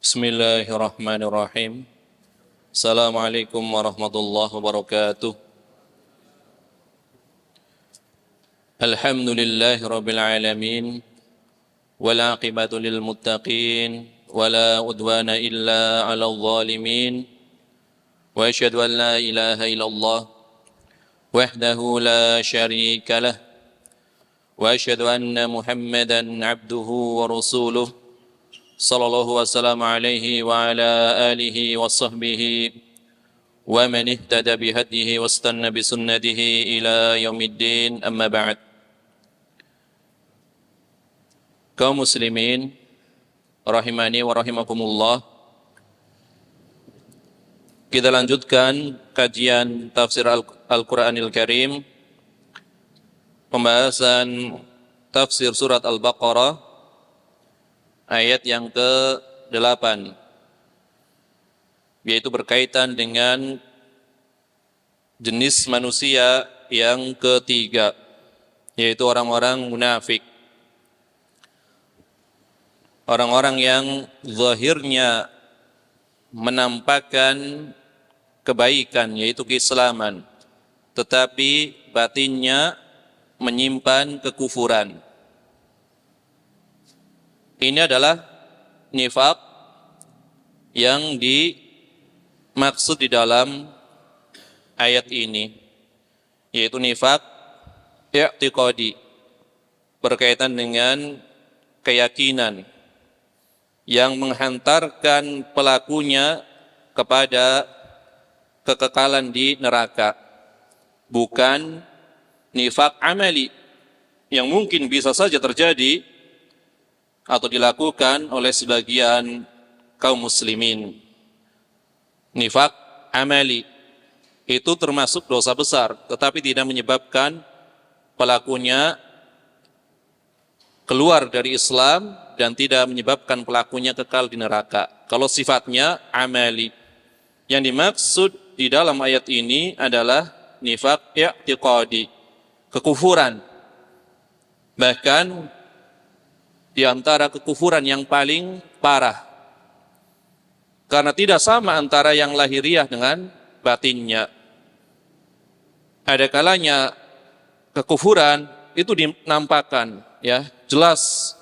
Bismillahirrahmanirrahim. Assalamualaikum warahmatullahi wabarakatuh. Alhamdulillahi rabbil alamin. Wal aqibatu lil muttaqin. Wala udwana illa 'alal zalimin. Wa asyhadu an la ilaha illallah wahdahu la syarika lah. Wa asyhadu anna Muhammadan 'abduhu wa rasuluh. Sallallahu wasallam alaihi wa ala alihi wa sahbihi wa man ihtada bihadihi wa istanna bisunnatihi ila yaumiddin, amma ba'd. Kaum muslimin rahimani wa rahimakumullah, kita lanjutkan kajian tafsir Al-Qur'anil Karim, pembahasan tafsir surat Al-Baqarah ayat yang ke-8, yaitu berkaitan dengan jenis manusia yang ketiga, yaitu orang-orang munafik. Orang-orang yang zahirnya menampakkan kebaikan, yaitu keislaman, tetapi batinnya menyimpan kekufuran. Ini adalah nifaq yang dimaksud di dalam ayat ini, yaitu nifaq i'tiqadi, berkaitan dengan keyakinan yang menghantarkan pelakunya kepada kekekalan di neraka, bukan nifaq amali yang mungkin bisa saja terjadi atau dilakukan oleh sebagian kaum muslimin. Nifaq amali itu termasuk dosa besar, tetapi tidak menyebabkan pelakunya keluar dari Islam dan tidak menyebabkan pelakunya kekal di neraka. Kalau sifatnya amali, yang dimaksud di dalam ayat ini adalah nifaq i'tiqadi, kekufuran. Bahkan di antara kekufuran yang paling parah, karena tidak sama antara yang lahiriah dengan batinnya. Ada kalanya kekufuran itu dinampakkan, ya, jelas,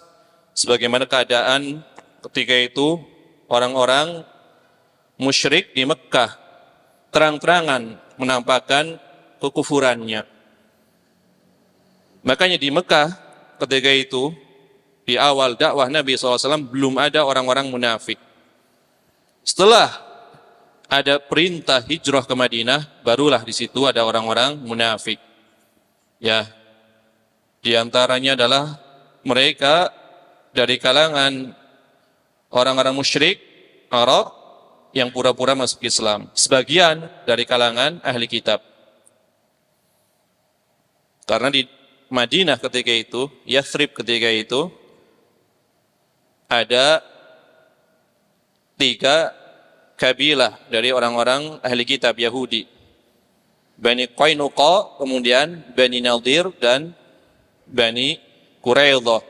sebagaimana keadaan ketika itu orang-orang musyrik di Mekkah terang-terangan menampakkan kekufurannya. Makanya di Mekkah ketika itu, di awal dakwah Nabi SAW, belum ada orang-orang munafik. Setelah ada perintah hijrah ke Madinah, barulah di situ ada orang-orang munafik. Ya, di antaranya adalah mereka dari kalangan orang-orang musyrik Arab yang pura-pura masuk Islam. Sebagian dari kalangan ahli kitab. Karena di Madinah ketika itu, Yathrib ketika itu, ada 3 kabilah dari orang-orang ahli kitab Yahudi. Bani Qainuqa, kemudian Bani Nadir, dan Bani Quraidah.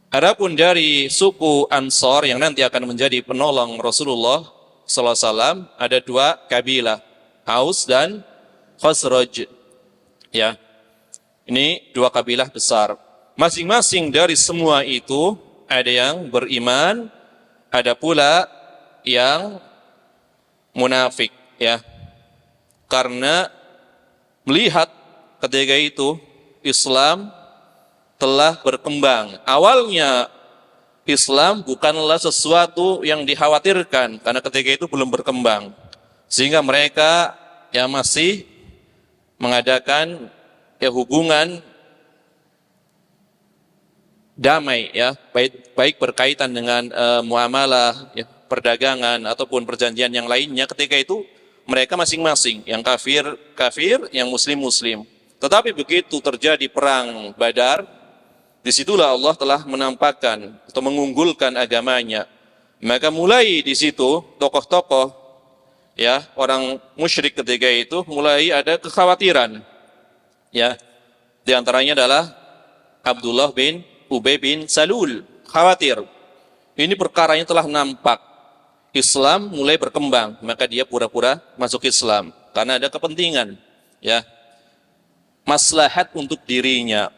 Adapun dari suku Ansar yang nanti akan menjadi penolong Rasulullah SAW, ada 2 kabilah, Aus dan Khazraj. Ya, ini 2 kabilah besar. Masing-masing dari semua itu ada yang beriman, ada pula yang munafik, ya. Karena melihat ketika itu Islam telah berkembang. Awalnya Islam bukanlah sesuatu yang dikhawatirkan, karena ketika itu belum berkembang. Sehingga mereka yang masih mengadakan hubungan damai, ya, baik berkaitan dengan muamalah, ya, perdagangan ataupun perjanjian yang lainnya. Ketika itu mereka masing-masing, yang kafir, yang muslim. Tetapi begitu terjadi perang Badar, disitulah Allah telah menampakkan atau mengunggulkan agamanya. Maka mulai di situ tokoh-tokoh, ya, orang musyrik ketika itu mulai ada kekhawatiran, ya. Di antaranya adalah Abdullah bin Ubay bin Salul, khawatir ini perkaranya telah nampak. Islam mulai berkembang, maka dia pura-pura masuk Islam karena ada kepentingan, ya, maslahat untuk dirinya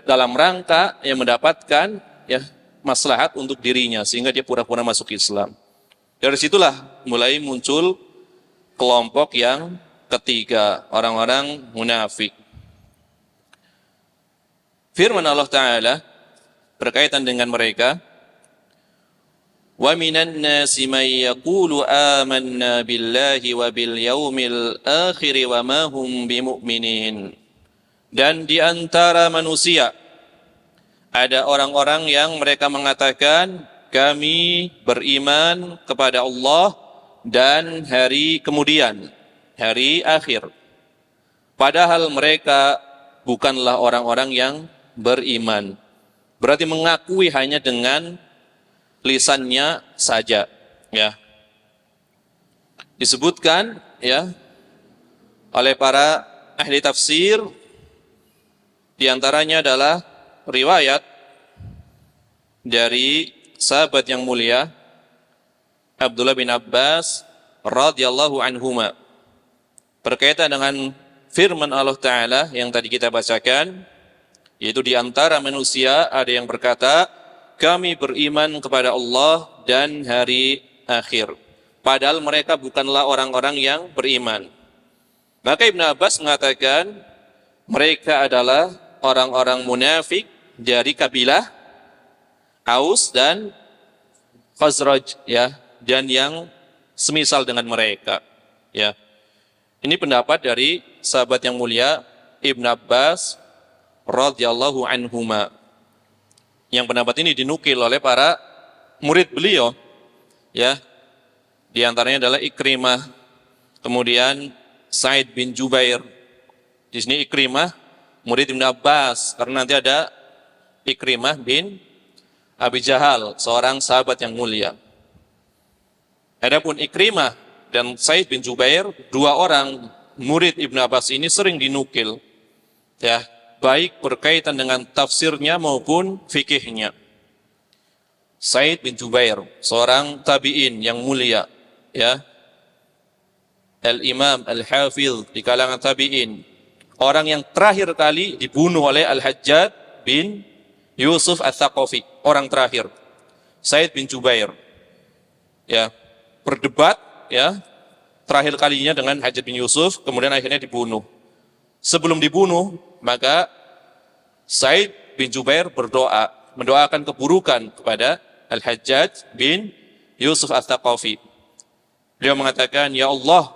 dalam rangka yang mendapatkan, ya, maslahat untuk dirinya sehingga dia pura-pura masuk Islam. Dari situlah mulai muncul kelompok yang ketiga, orang-orang munafik. Firman Allah Ta'ala berkaitan dengan mereka, وَمِنَ النَّاسِ مَنْ يَقُولُ آمَنَّا بِاللَّهِ وَبِالْيَوْمِ الْآخِرِ وَمَا هُمْ بِمُؤْمِنِينَ. Dan di antara manusia ada orang-orang yang mereka mengatakan, kami beriman kepada Allah dan hari kemudian, hari akhir. Padahal mereka bukanlah orang-orang yang beriman. Berarti mengakui hanya dengan lisannya saja, ya. Disebutkan, ya, oleh para ahli tafsir, di antaranya adalah riwayat dari sahabat yang mulia Abdullah bin Abbas radhiyallahu anhuma berkaitan dengan firman Allah Ta'ala yang tadi kita bacakan, yaitu di antara manusia ada yang berkata, kami beriman kepada Allah dan hari akhir. Padahal mereka bukanlah orang-orang yang beriman. Maka Ibn Abbas mengatakan, mereka adalah orang-orang munafik dari kabilah Aus dan Khazraj, ya, dan yang semisal dengan mereka, ya. Ini pendapat dari sahabat yang mulia Ibn Abbas radhiyallahu anhuma. Yang pendapat ini dinukil oleh para murid beliau, ya. Di antaranya adalah Ikrimah, kemudian Sa'id bin Jubair. Di sini Ikrimah murid Ibn Abbas, karena nanti ada Ikrimah bin Abi Jahal, seorang sahabat yang mulia. Adapun Ikrimah dan Sa'id bin Jubair, dua orang murid Ibn Abbas ini sering dinukil, ya, baik berkaitan dengan tafsirnya maupun fikihnya. Sa'id bin Jubair, seorang tabi'in yang mulia, ya, Al-Imam Al-Hafidh di kalangan tabi'in, orang yang terakhir kali dibunuh oleh Al-Hajjaj bin Yusuf Ats-Tsaqafi, orang terakhir, Sa'id bin Jubair, ya, berdebat, ya, terakhir kalinya dengan Hajjaj bin Yusuf, kemudian akhirnya dibunuh. Sebelum dibunuh, maka Sa'id bin Jubair berdoa, mendoakan keburukan kepada Al-Hajjaj bin Yusuf Ats-Tsaqafi. Beliau mengatakan, ya Allah,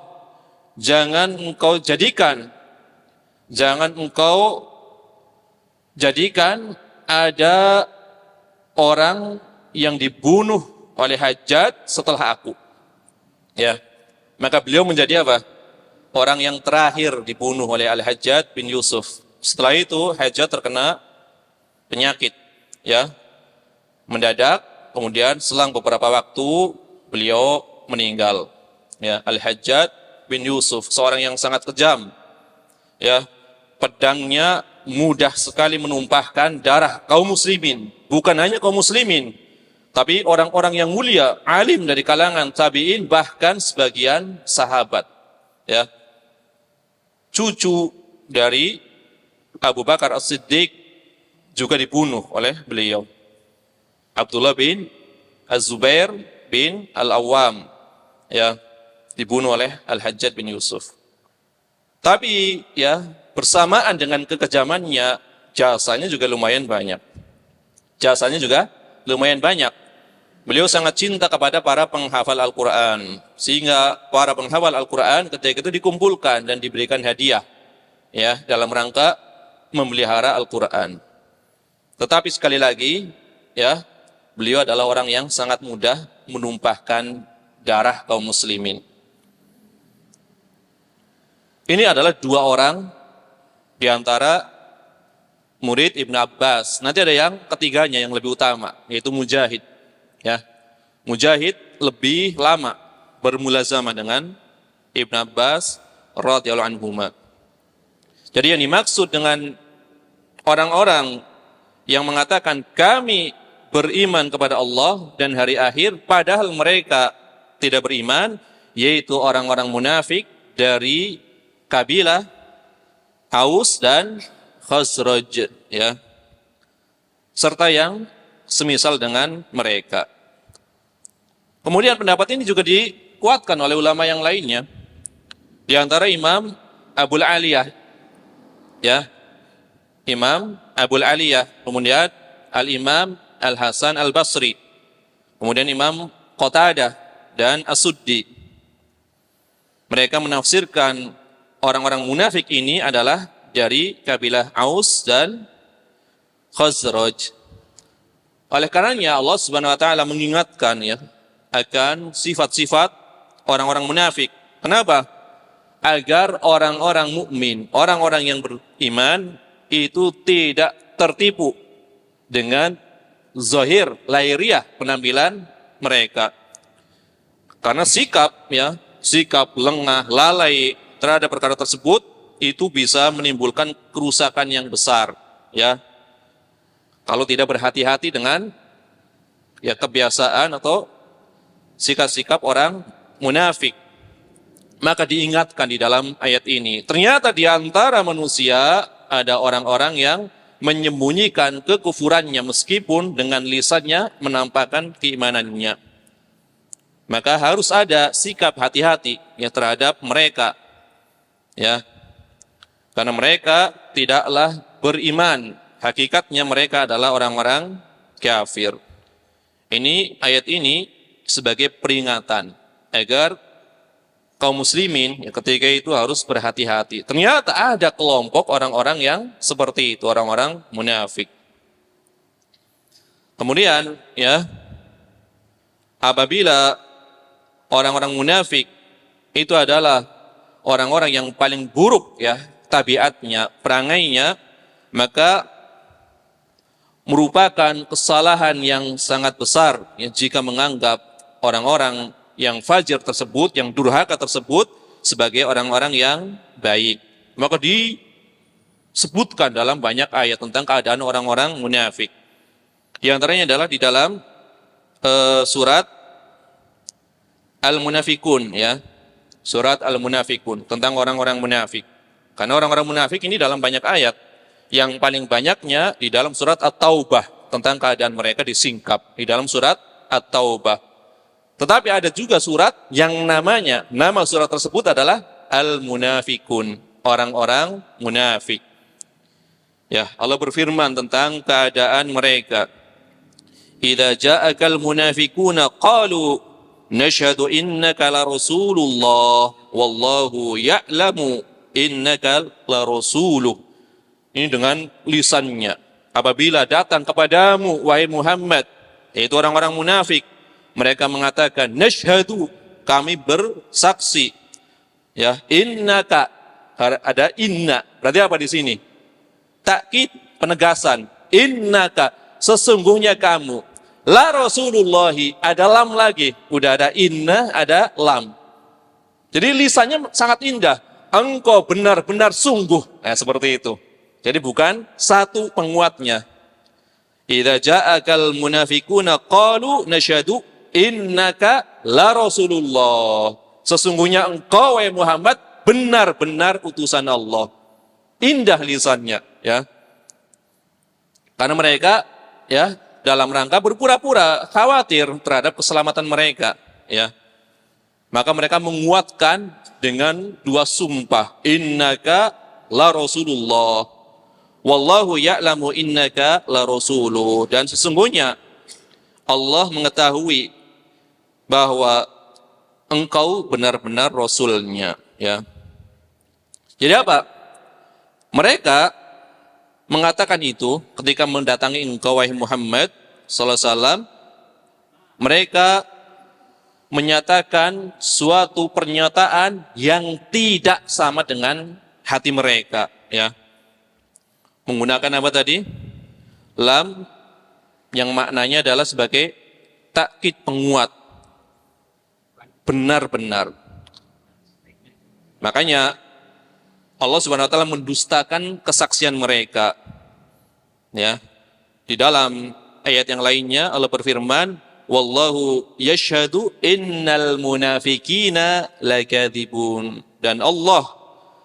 jangan engkau jadikan ada orang yang dibunuh oleh Hajjaj setelah aku. Ya, maka beliau menjadi apa? Orang yang terakhir dibunuh oleh Al-Hajjaj bin Yusuf. Setelah itu Hajjaj terkena penyakit, ya, mendadak, kemudian selang beberapa waktu beliau meninggal. Ya, Al-Hajjaj bin Yusuf, seorang yang sangat kejam, ya, pedangnya mudah sekali menumpahkan darah kaum muslimin, bukan hanya kaum muslimin, tapi orang-orang yang mulia, alim dari kalangan tabi'in, bahkan sebagian sahabat, ya. Cucu dari Abu Bakar As-Siddiq juga dibunuh oleh beliau, Abdullah bin Az-Zubair bin Al-Awwam, ya, dibunuh oleh Al-Hajjaj bin Yusuf. Tapi, ya, bersamaan dengan kekejamannya, jasanya juga lumayan banyak. Beliau sangat cinta kepada para penghafal Al-Quran, sehingga para penghafal Al-Quran ketika itu dikumpulkan dan diberikan hadiah, ya, dalam rangka memelihara Al-Quran. Tetapi sekali lagi, ya, beliau adalah orang yang sangat mudah menumpahkan darah kaum muslimin. Ini adalah dua orang di antara murid Ibn Abbas. Nanti ada yang ketiganya yang lebih utama, yaitu Mujahid. Ya, Mujahid lebih lama bermulazamah dengan Ibn Abbas radhiyallahu anhuma. Jadi yang dimaksud dengan orang-orang yang mengatakan kami beriman kepada Allah dan hari akhir, padahal mereka tidak beriman, yaitu orang-orang munafik dari kabilah Aus dan Khazraj, ya, serta yang semisal dengan mereka. Kemudian pendapat ini juga dikuatkan oleh ulama yang lainnya, di antara Imam Abul Aliyah, ya, Imam Abul Aliyah, kemudian Al-Imam Al-Hasan Al-Basri, kemudian Imam Qatadah dan As-Suddi. Mereka menafsirkan orang-orang munafik ini adalah dari kabilah Aus dan Khazraj. Oleh karenanya Allah Subhanahu wa taala mengingatkan, ya, akan sifat-sifat orang-orang munafik. Kenapa? Agar orang-orang mukmin, orang-orang yang beriman itu tidak tertipu dengan zahir lahiriah penampilan mereka. Karena sikap, ya, sikap lengah, lalai terhadap perkara tersebut itu bisa menimbulkan kerusakan yang besar, ya. Kalau tidak berhati-hati dengan, ya, kebiasaan atau sikap-sikap orang munafik. Maka diingatkan di dalam ayat ini, ternyata di antara manusia ada orang-orang yang menyembunyikan kekufurannya meskipun dengan lisannya menampakkan keimanannya. Maka harus ada sikap hati-hati, ya, terhadap mereka, ya, karena mereka tidaklah beriman, hakikatnya mereka adalah orang-orang kafir. Ini ayat ini sebagai peringatan agar kaum muslimin, ya, ketika itu harus berhati-hati. Ternyata ada kelompok orang-orang yang seperti itu, orang-orang munafik. Kemudian, ya, apabila orang-orang munafik itu adalah orang-orang yang paling buruk, ya, tabiatnya, perangainya, maka merupakan kesalahan yang sangat besar, ya, jika menganggap orang-orang yang fajir tersebut, yang durhaka tersebut sebagai orang-orang yang baik. Maka disebutkan dalam banyak ayat tentang keadaan orang-orang munafik. Di antaranya adalah di dalam surat Al-Munafikun, ya, surat Al-Munafikun tentang orang-orang munafik. Karena orang-orang munafik ini dalam banyak ayat. Yang paling banyaknya di dalam surat At-Taubah, tentang keadaan mereka disingkap di dalam surat At-Taubah. Tetapi ada juga surat yang nama surat tersebut adalah Al-Munafikun, orang-orang munafik. Ya, Allah berfirman tentang keadaan mereka. Idza ja'akal munafiquna qalu nashhadu innaka la rasulullah wallahu ya'lamu innaka la rasuluh. Ini dengan lisannya. Apabila datang kepadamu wahai Muhammad, yaitu orang-orang munafik, mereka mengatakan, nashhadu, kami bersaksi, ya, innaka, ada inna, berarti apa di sini? Takkid, penegasan, innaka, sesungguhnya kamu, la rasulullahi, ada lam lagi, udah ada inna, ada lam. Jadi lisannya sangat indah, engkau benar-benar sungguh, nah, seperti itu. Jadi bukan satu penguatnya. Idza ja'akal munafiquna qalu nashhadu innaka la rasulullah. Sesungguhnya engkau wahai Muhammad benar-benar utusan Allah. Indah lisannya, ya. Karena mereka, ya, dalam rangka berpura-pura khawatir terhadap keselamatan mereka, ya. Maka mereka menguatkan dengan dua sumpah, innaka la rasulullah wallahu ya'lamu innaka la rasuluh, dan sesungguhnya Allah mengetahui bahwa engkau benar-benar rasulnya, ya. Jadi apa? Mereka mengatakan itu ketika mendatangi engkau wahai Muhammad sallallahu alaihi wasallam. Mereka menyatakan suatu pernyataan yang tidak sama dengan hati mereka, ya. Menggunakan apa tadi? Lam yang maknanya adalah sebagai takkid, penguat, benar-benar. Makanya Allah Subhanahu wa taala mendustakan kesaksian mereka, ya. Di dalam ayat yang lainnya Allah berfirman, wallahu yashhadu innal munafiqina lakadzibun. Dan Allah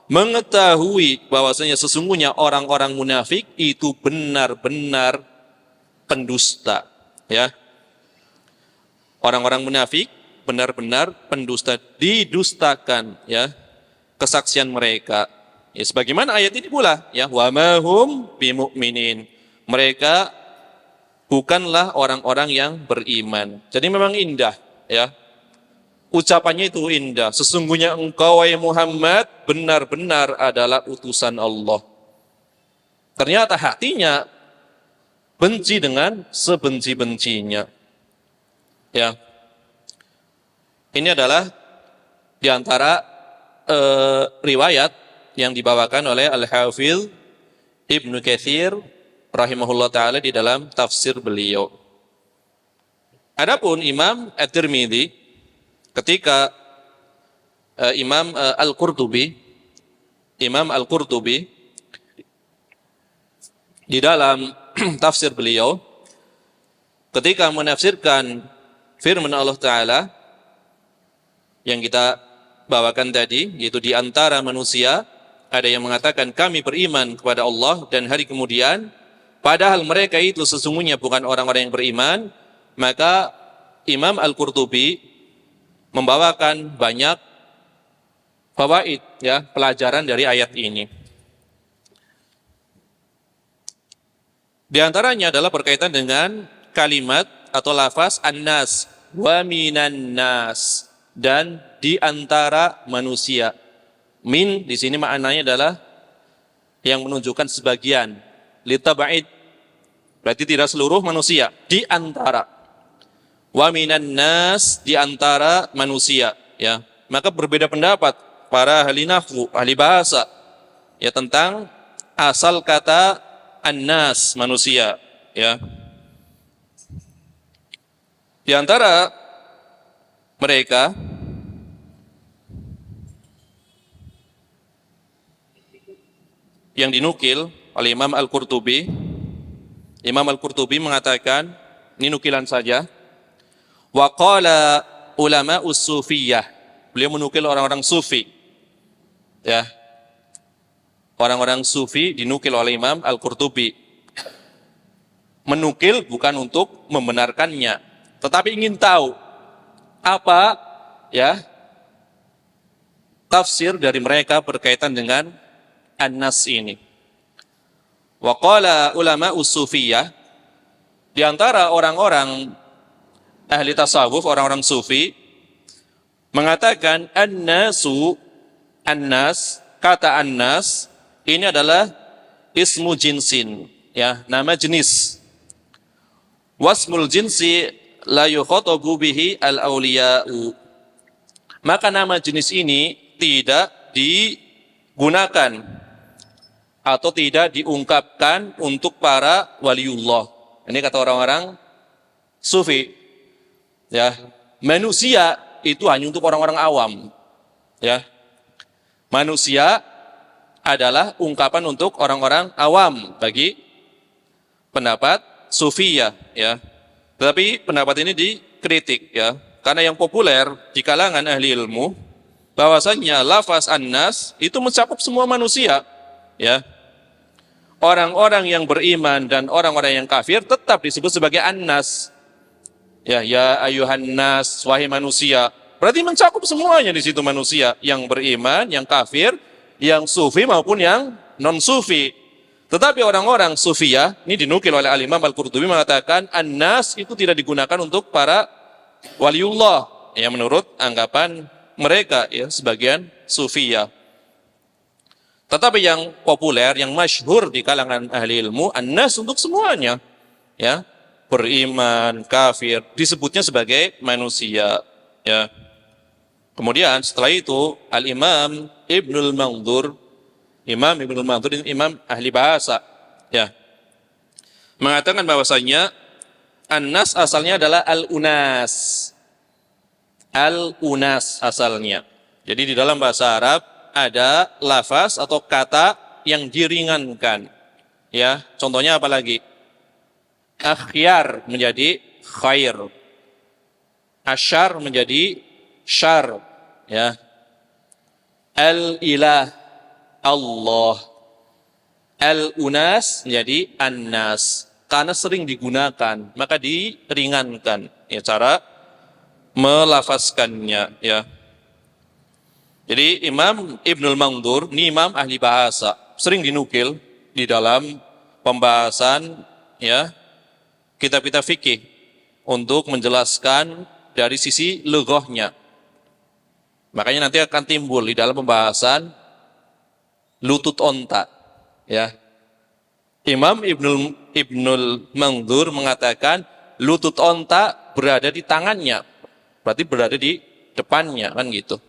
mengetahui bahwasanya sesungguhnya orang-orang munafik itu benar-benar pendusta, ya. Orang-orang munafik benar-benar pendusta, didustakan, ya, kesaksian mereka. Ya, sebagaimana ayat ini pula, ya, wa ma hum bimu'minin. Mereka bukanlah orang-orang yang beriman. Jadi memang indah, ya. Ucapannya itu indah. Sesungguhnya engkau, wahai Muhammad, benar-benar adalah utusan Allah. Ternyata hatinya benci dengan sebenci-bencinya. Ya. Ini adalah di antara riwayat yang dibawakan oleh Al-Hafidz Ibnu Katsir rahimahullah taala di dalam tafsir beliau. Adapun Imam At-Tirmidzi ketika Imam Al-Qurtubi di dalam tafsir beliau ketika menafsirkan firman Allah taala yang kita bawakan tadi, yaitu di antara manusia ada yang mengatakan kami beriman kepada Allah dan hari kemudian, padahal mereka itu sesungguhnya bukan orang-orang yang beriman, maka Imam Al-Qurtubi membawakan banyak fawaid, ya, pelajaran dari ayat ini. Di antaranya adalah berkaitan dengan kalimat atau lafaz an-nas wa minan nas, dan di antara manusia. Min di sini maknanya adalah yang menunjukkan sebagian, litaba'id, berarti tidak seluruh manusia, di antara. Wa minan nas, di antara manusia, ya. Maka berbeda pendapat para ahli nahwu, ahli bahasa, ya, tentang asal kata an-nas, manusia, ya. Di antara mereka yang dinukil oleh Imam Al-Qurtubi, Imam Al-Qurtubi mengatakan, ini nukilan saja, wa qala ulama us-sufiyah, beliau menukil orang-orang sufi, ya, orang-orang sufi dinukil oleh Imam Al-Qurtubi. Menukil bukan untuk membenarkannya, tetapi ingin tahu apa, ya, tafsir dari mereka berkaitan dengan an-nas ini. Wa qala ulama us-sufiyah, di antara orang-orang ahli tasawuf, orang-orang sufi, mengatakan an-nasu, an-nas, kata an-nas ini adalah ismu jinsin, ya, nama jenis. Wasmul jinsi la yukhatabu bihi al-awliya'u. Maka nama jenis ini tidak digunakan atau tidak diungkapkan untuk para waliullah. Ini kata orang-orang sufi, ya. Manusia itu hanya untuk orang-orang awam, ya. Manusia adalah ungkapan untuk orang-orang awam bagi pendapat sufiyah, ya. Tetapi pendapat ini dikritik, ya, karena yang populer di kalangan ahli ilmu bahwasanya lafaz an-nas itu mencakup semua manusia, ya. Orang-orang yang beriman dan orang-orang yang kafir tetap disebut sebagai an-nas. Ya, ya ayuhan nas, wahai manusia. Berarti mencakup semuanya di situ, manusia yang beriman, yang kafir, yang sufi maupun yang non-sufi. Tetapi orang-orang sufiyah, ini dinukil oleh Al-Imam Al-Qurtubi, mengatakan an-nas itu tidak digunakan untuk para waliullah, ya, menurut anggapan mereka, ya, sebagian sufiyah. Tetapi yang populer, yang masyhur di kalangan ahli ilmu, an-nas untuk semuanya, ya, beriman, kafir, disebutnya sebagai manusia, ya. Kemudian setelah itu Al-Imam Ibnul Mandur, Imam Ibnul Mandur, imam ahli bahasa, ya, mengatakan bahwasanya an-nas asalnya adalah al-unas. Al-unas asalnya. Jadi di dalam bahasa Arab ada lafaz atau kata yang diringankan, ya. Contohnya apa lagi? akhyar menjadi khair, asyar menjadi syar, ya. Al-ilah Allah, al-unas menjadi an-nas. Karena sering digunakan, maka diringankan ya cara melafazkannya, ya. Jadi Imam Ibnul Mangdur, ini imam ahli bahasa, sering dinukil di dalam pembahasan ya kitab-kitab fikih untuk menjelaskan dari sisi lughahnya. Makanya nanti akan timbul di dalam pembahasan lutut onta, ya. Imam Ibnul Mangdur mengatakan lutut onta berada di tangannya, berarti berada di depannya, kan gitu.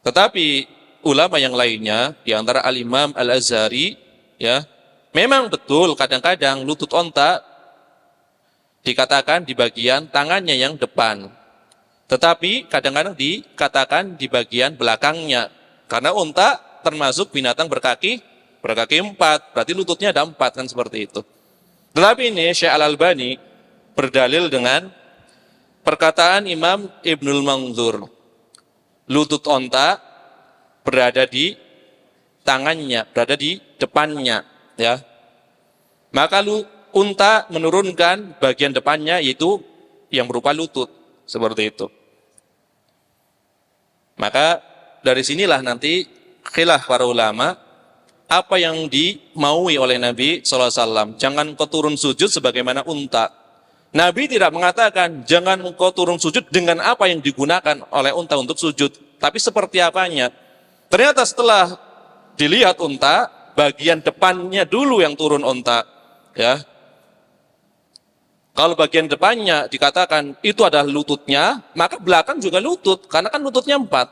Tetapi ulama yang lainnya, di antara Al-Imam Al-Azhari, ya, memang betul kadang-kadang lutut onta dikatakan di bagian tangannya yang depan. Tetapi kadang-kadang dikatakan di bagian belakangnya. Karena unta termasuk binatang berkaki empat, berarti lututnya ada empat, kan seperti itu. Tetapi ini Syekh Al-Albani berdalil dengan perkataan Imam Ibnul Mangdur. Lutut onta berada di tangannya, berada di depannya, ya. Maka unta menurunkan bagian depannya, yaitu yang berupa lutut, seperti itu. Maka dari sinilah nanti khilaf para ulama, apa yang dimaui oleh Nabi SAW. Jangan kau turun sujud sebagaimana unta. Nabi tidak mengatakan jangan engkau turun sujud dengan apa yang digunakan oleh unta untuk sujud, tapi seperti apanya. Ternyata setelah dilihat unta, bagian depannya dulu yang turun unta, ya. Kalau bagian depannya dikatakan itu adalah lututnya, maka belakang juga lutut, karena kan lututnya empat.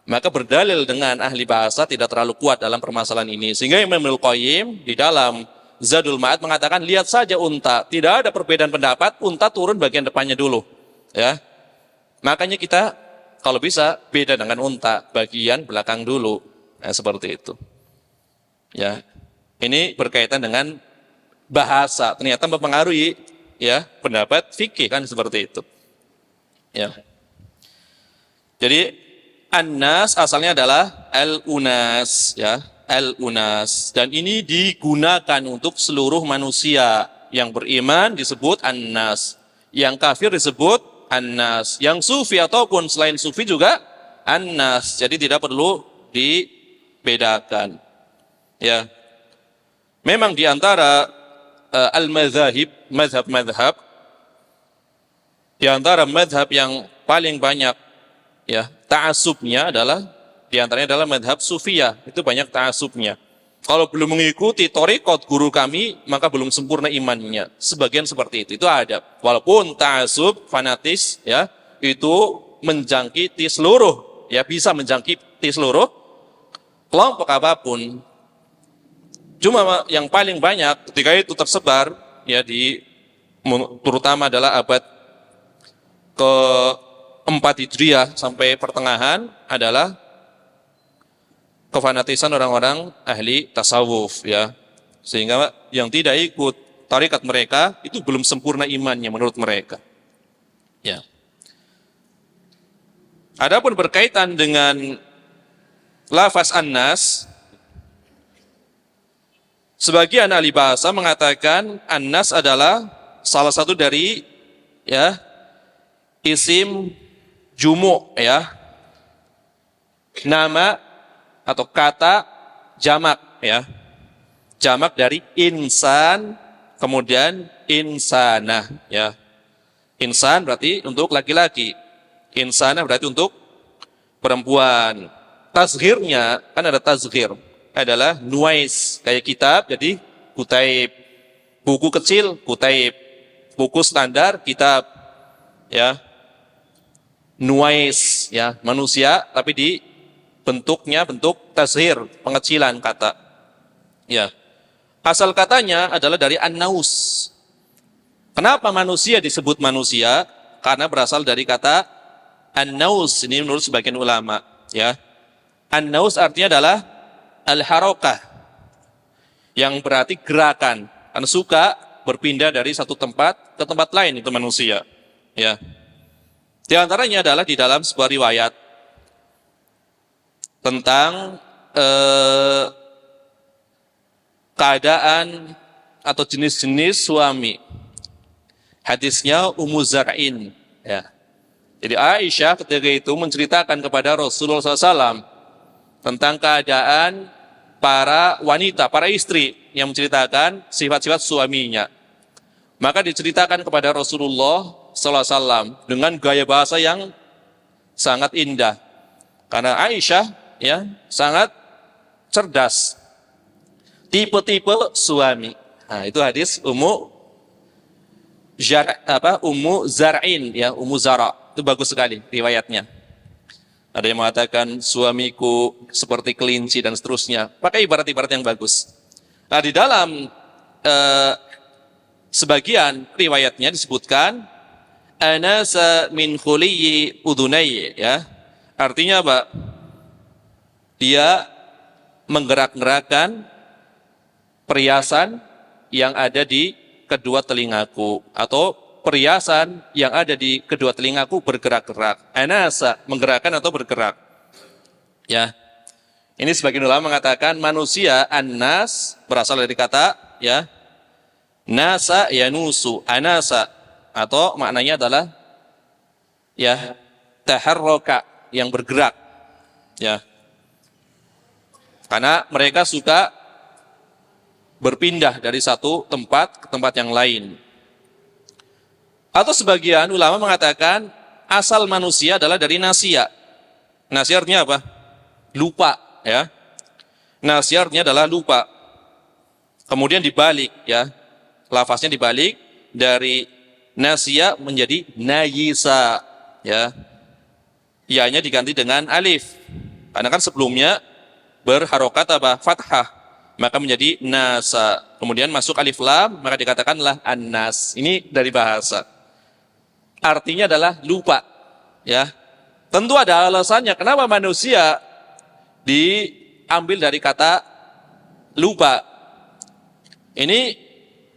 Maka berdalil dengan ahli bahasa tidak terlalu kuat dalam permasalahan ini. Sehingga Imam Al-Qayyim di dalam Zadul Ma'ad mengatakan, lihat saja unta, tidak ada perbedaan pendapat, unta turun bagian depannya dulu, ya. Makanya kita kalau bisa beda dengan unta, bagian belakang dulu, nah, seperti itu, ya. Ini berkaitan dengan bahasa, ternyata mempengaruhi ya pendapat fikih, kan seperti itu, ya. Jadi an-nas asalnya adalah al-unas, ya. Al-unas, dan ini digunakan untuk seluruh manusia. Yang beriman disebut an-nas, yang kafir disebut an-nas, yang sufi ataupun selain sufi juga an-nas. Jadi tidak perlu dibedakan, ya. Memang di antara al-madzhab, madhab di antara madhab yang paling banyak ya ta'assubnya adalah di antaranya adalah madhab sufiyah, itu banyak ta'assubnya. Kalau belum mengikuti thariqat guru kami, maka belum sempurna imannya. Sebagian seperti itu ada. Walaupun ta'assub, fanatis, ya, itu menjangkiti seluruh, ya, bisa menjangkiti seluruh kelompok apapun. Cuma yang paling banyak ketika itu tersebar, ya, terutama adalah abad ke-4 Hijriah sampai pertengahan adalah kefanatisan orang-orang ahli tasawuf, ya. Sehingga yang tidak ikut tarikat mereka itu belum sempurna imannya menurut mereka, ya. Adapun berkaitan dengan lafaz an-nas, sebagian ahli bahasa mengatakan an-nas adalah salah satu dari ya isim jumu', ya, nama atau kata jamak, ya, jamak dari insan kemudian insanah, ya. Insan berarti untuk laki-laki, insanah berarti untuk perempuan. Tazhirnya kan ada tazhir, adalah nuais, kayak kitab jadi kutaib, buku kecil kutaib, buku standar kitab, ya. Nuais, ya, manusia tapi di bentuknya bentuk tazhir, pengecilan kata, ya. Asal katanya adalah dari an-naus. Kenapa manusia disebut manusia? Karena berasal dari kata an-naus, ini menurut sebagian ulama, ya. An-naus artinya adalah al-harakah, yang berarti gerakan. karena suka berpindah dari satu tempat ke tempat lain itu manusia. Ya. Di antaranya adalah di dalam sebuah riwayat tentang keadaan atau jenis-jenis suami. Hadisnya Ummu Zar'in. Ya. Jadi Aisyah ketika itu menceritakan kepada Rasulullah SAW tentang keadaan para wanita, para istri yang menceritakan sifat-sifat suaminya. Maka diceritakan kepada Rasulullah SAW dengan gaya bahasa yang sangat indah. Karena Aisyah ya sangat cerdas. Tipe-tipe suami. Nah, itu hadis Ummu Zar'in ya, Ummu Zara. Itu bagus sekali riwayatnya. Ada yang mengatakan suamiku seperti kelinci dan seterusnya. Pakai ibarat-ibarat yang bagus. Nah, di dalam sebagian riwayatnya disebutkan anasa min khuliyyi udhunai ya. Artinya apa? Dia menggerak-gerakkan perhiasan yang ada di kedua telingaku, atau perhiasan yang ada di kedua telingaku bergerak-gerak. Anasa, menggerakkan atau bergerak. Ya. Ini sebagian ulama mengatakan manusia annas berasal dari kata ya nasa yanusu, anasa, atau maknanya adalah ya taharraka, yang bergerak. Ya. Karena mereka suka berpindah dari satu tempat ke tempat yang lain. Atau sebagian ulama mengatakan asal manusia adalah dari nasia. Nasia artinya apa? Lupa, ya. Nasia artinya adalah lupa. Kemudian dibalik, ya. Lafaznya dibalik dari nasia menjadi nayisa, ya. Ya-nya diganti dengan alif. Karena kan sebelumnya berharokat apa? Fathah. Maka menjadi nasa. Kemudian masuk alif lam, maka dikatakanlah annas. Ini dari bahasa. Artinya adalah lupa, ya. Tentu ada alasannya kenapa manusia diambil dari kata lupa. Ini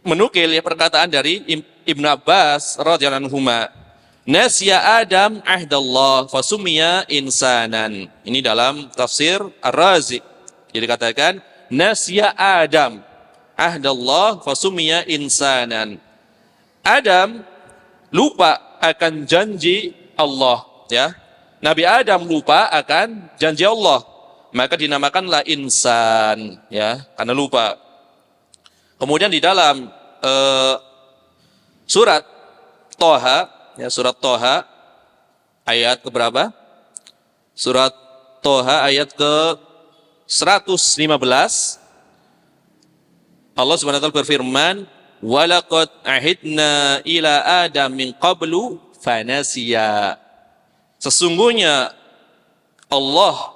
menukil ya perkataan dari Ibnu Abbas radhiyallahu anhuma. Nasya Adam ahdallah fasummiya insanan. Ini dalam tafsir Ar-Razi. Jadi dikatakan nasya Adam ahdallah fasummiya insanan. Adam lupa akan janji Allah, ya. Nabi Adam lupa akan janji Allah, maka dinamakanlah insan, ya, karena lupa. Kemudian di dalam surat Toha, ya, surat Toha ayat keberapa? Surat Toha ayat ke 115. Allah Subhanahu wa taala berfirman, walaqad ahidna ila Adam min qablu fanasiya. Sesungguhnya Allah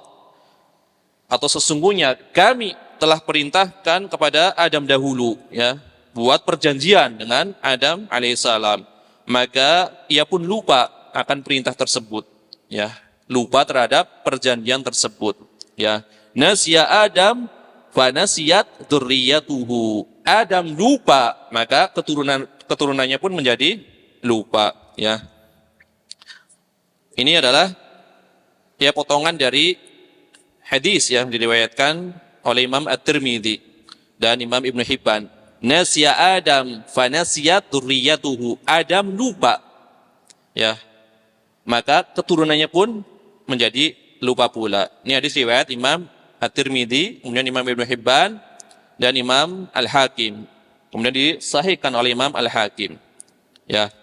atau sesungguhnya kami telah perintahkan kepada Adam dahulu, ya, buat perjanjian dengan Adam alaihissalam. Maka ia pun lupa akan perintah tersebut, ya, lupa terhadap perjanjian tersebut, ya. Nasya Adam fanasiyat dzurriyyatuhu. Adam lupa, maka keturunannya pun menjadi lupa, ya. Ini adalah ya potongan dari hadis yang diriwayatkan oleh Imam At-Tirmidzi dan Imam Ibnu Hibban. Nasya Adam fanasiyat dzurriyyatuhu. Adam lupa, ya. Maka keturunannya pun menjadi lupa pula. Ini hadis riwayat Imam At-Tirmidzi, kemudian Imam Ibnu Hibban dan Imam Al-Hakim. Kemudian disahihkan oleh Imam Al-Hakim. Ya.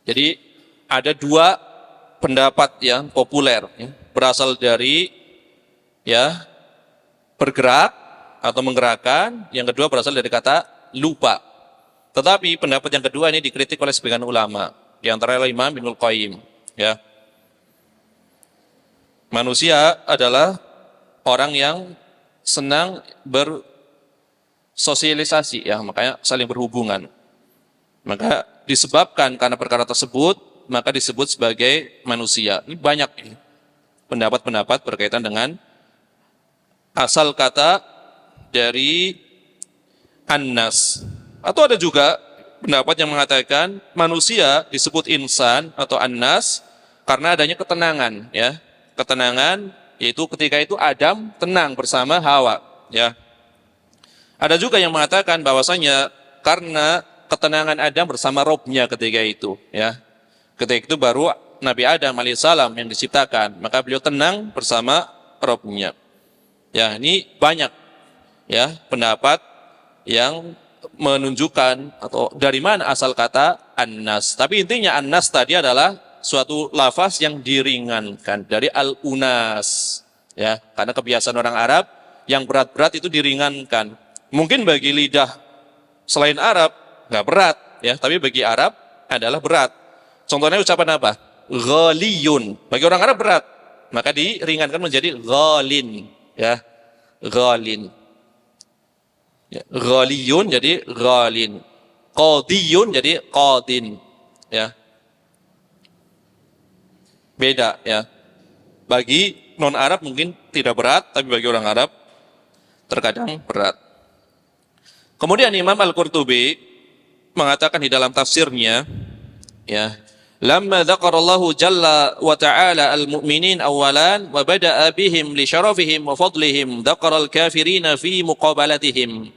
Jadi ada dua pendapat yang populer, ya, berasal dari ya bergerak atau menggerakkan, yang kedua berasal dari kata lupa. Tetapi pendapat yang kedua ini dikritik oleh sebagian ulama, di antara Imam Ibnul Qayyim, ya. Manusia adalah orang yang senang bersosialisasi, ya, makanya saling berhubungan. Maka disebabkan karena perkara tersebut, maka disebut sebagai manusia. Ini banyak ya, pendapat-pendapat berkaitan dengan asal kata dari annas Atau ada juga pendapat yang mengatakan manusia disebut insan atau annas karena adanya ketenangan, ya. Ketenangan yaitu ketika itu Adam tenang bersama Hawa, ya. Ada juga yang mengatakan bahwasanya karena ketenangan Adam bersama Robnya ketika itu, ya. Ketika itu baru Nabi Adam alaihissalam yang diciptakan, maka beliau tenang bersama Robnya. Ya, ini banyak, ya, pendapat yang menunjukkan atau dari mana asal kata annas. Tapi intinya annas tadi adalah suatu lafaz yang diringankan dari al-unas, ya, karena kebiasaan orang Arab yang berat-berat itu diringankan. Mungkin bagi lidah selain Arab nggak berat, ya, tapi bagi Arab adalah berat. Contohnya ucapan apa? Ghaliyun. Bagi orang Arab berat, maka diringankan menjadi ghalin, ya, ghalin. Ya, ghaliyun jadi ghalin, qadiyun jadi qadin, ya. Beda, ya. Bagi non Arab mungkin tidak berat, tapi bagi orang Arab terkadang berat. Kemudian Imam Al-Qurtubi mengatakan di dalam tafsirnya, ya, lamma dzakarallahu jalla wa ta'ala al-mu'minin awalan wa bada'a bihim li syarafihim wa fadlihim dzakaral kafirina fi muqabalatihim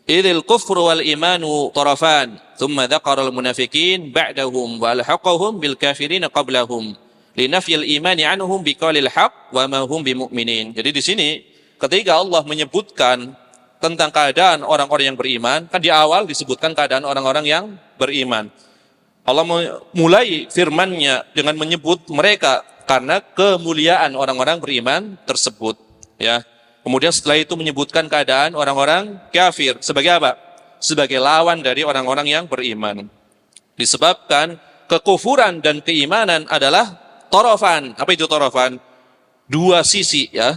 idil kufru wal imanu tarafan thumma dzakaral munafiqin ba'dahum wa alhaqahum bil kafirina qablahum linafyil imani anhum biqaulil haqq wa ma hum bimu'minin. Jadi di sini ketika Allah menyebutkan tentang keadaan orang-orang yang beriman, kan di awal disebutkan keadaan orang-orang yang beriman. Allah mulai firman-Nya dengan menyebut mereka karena kemuliaan orang-orang beriman tersebut, ya. Kemudian setelah itu menyebutkan keadaan orang-orang kafir sebagai apa? Sebagai lawan dari orang-orang yang beriman. Disebabkan kekufuran dan keimanan adalah torofan. Apa itu torofan? Dua sisi, ya.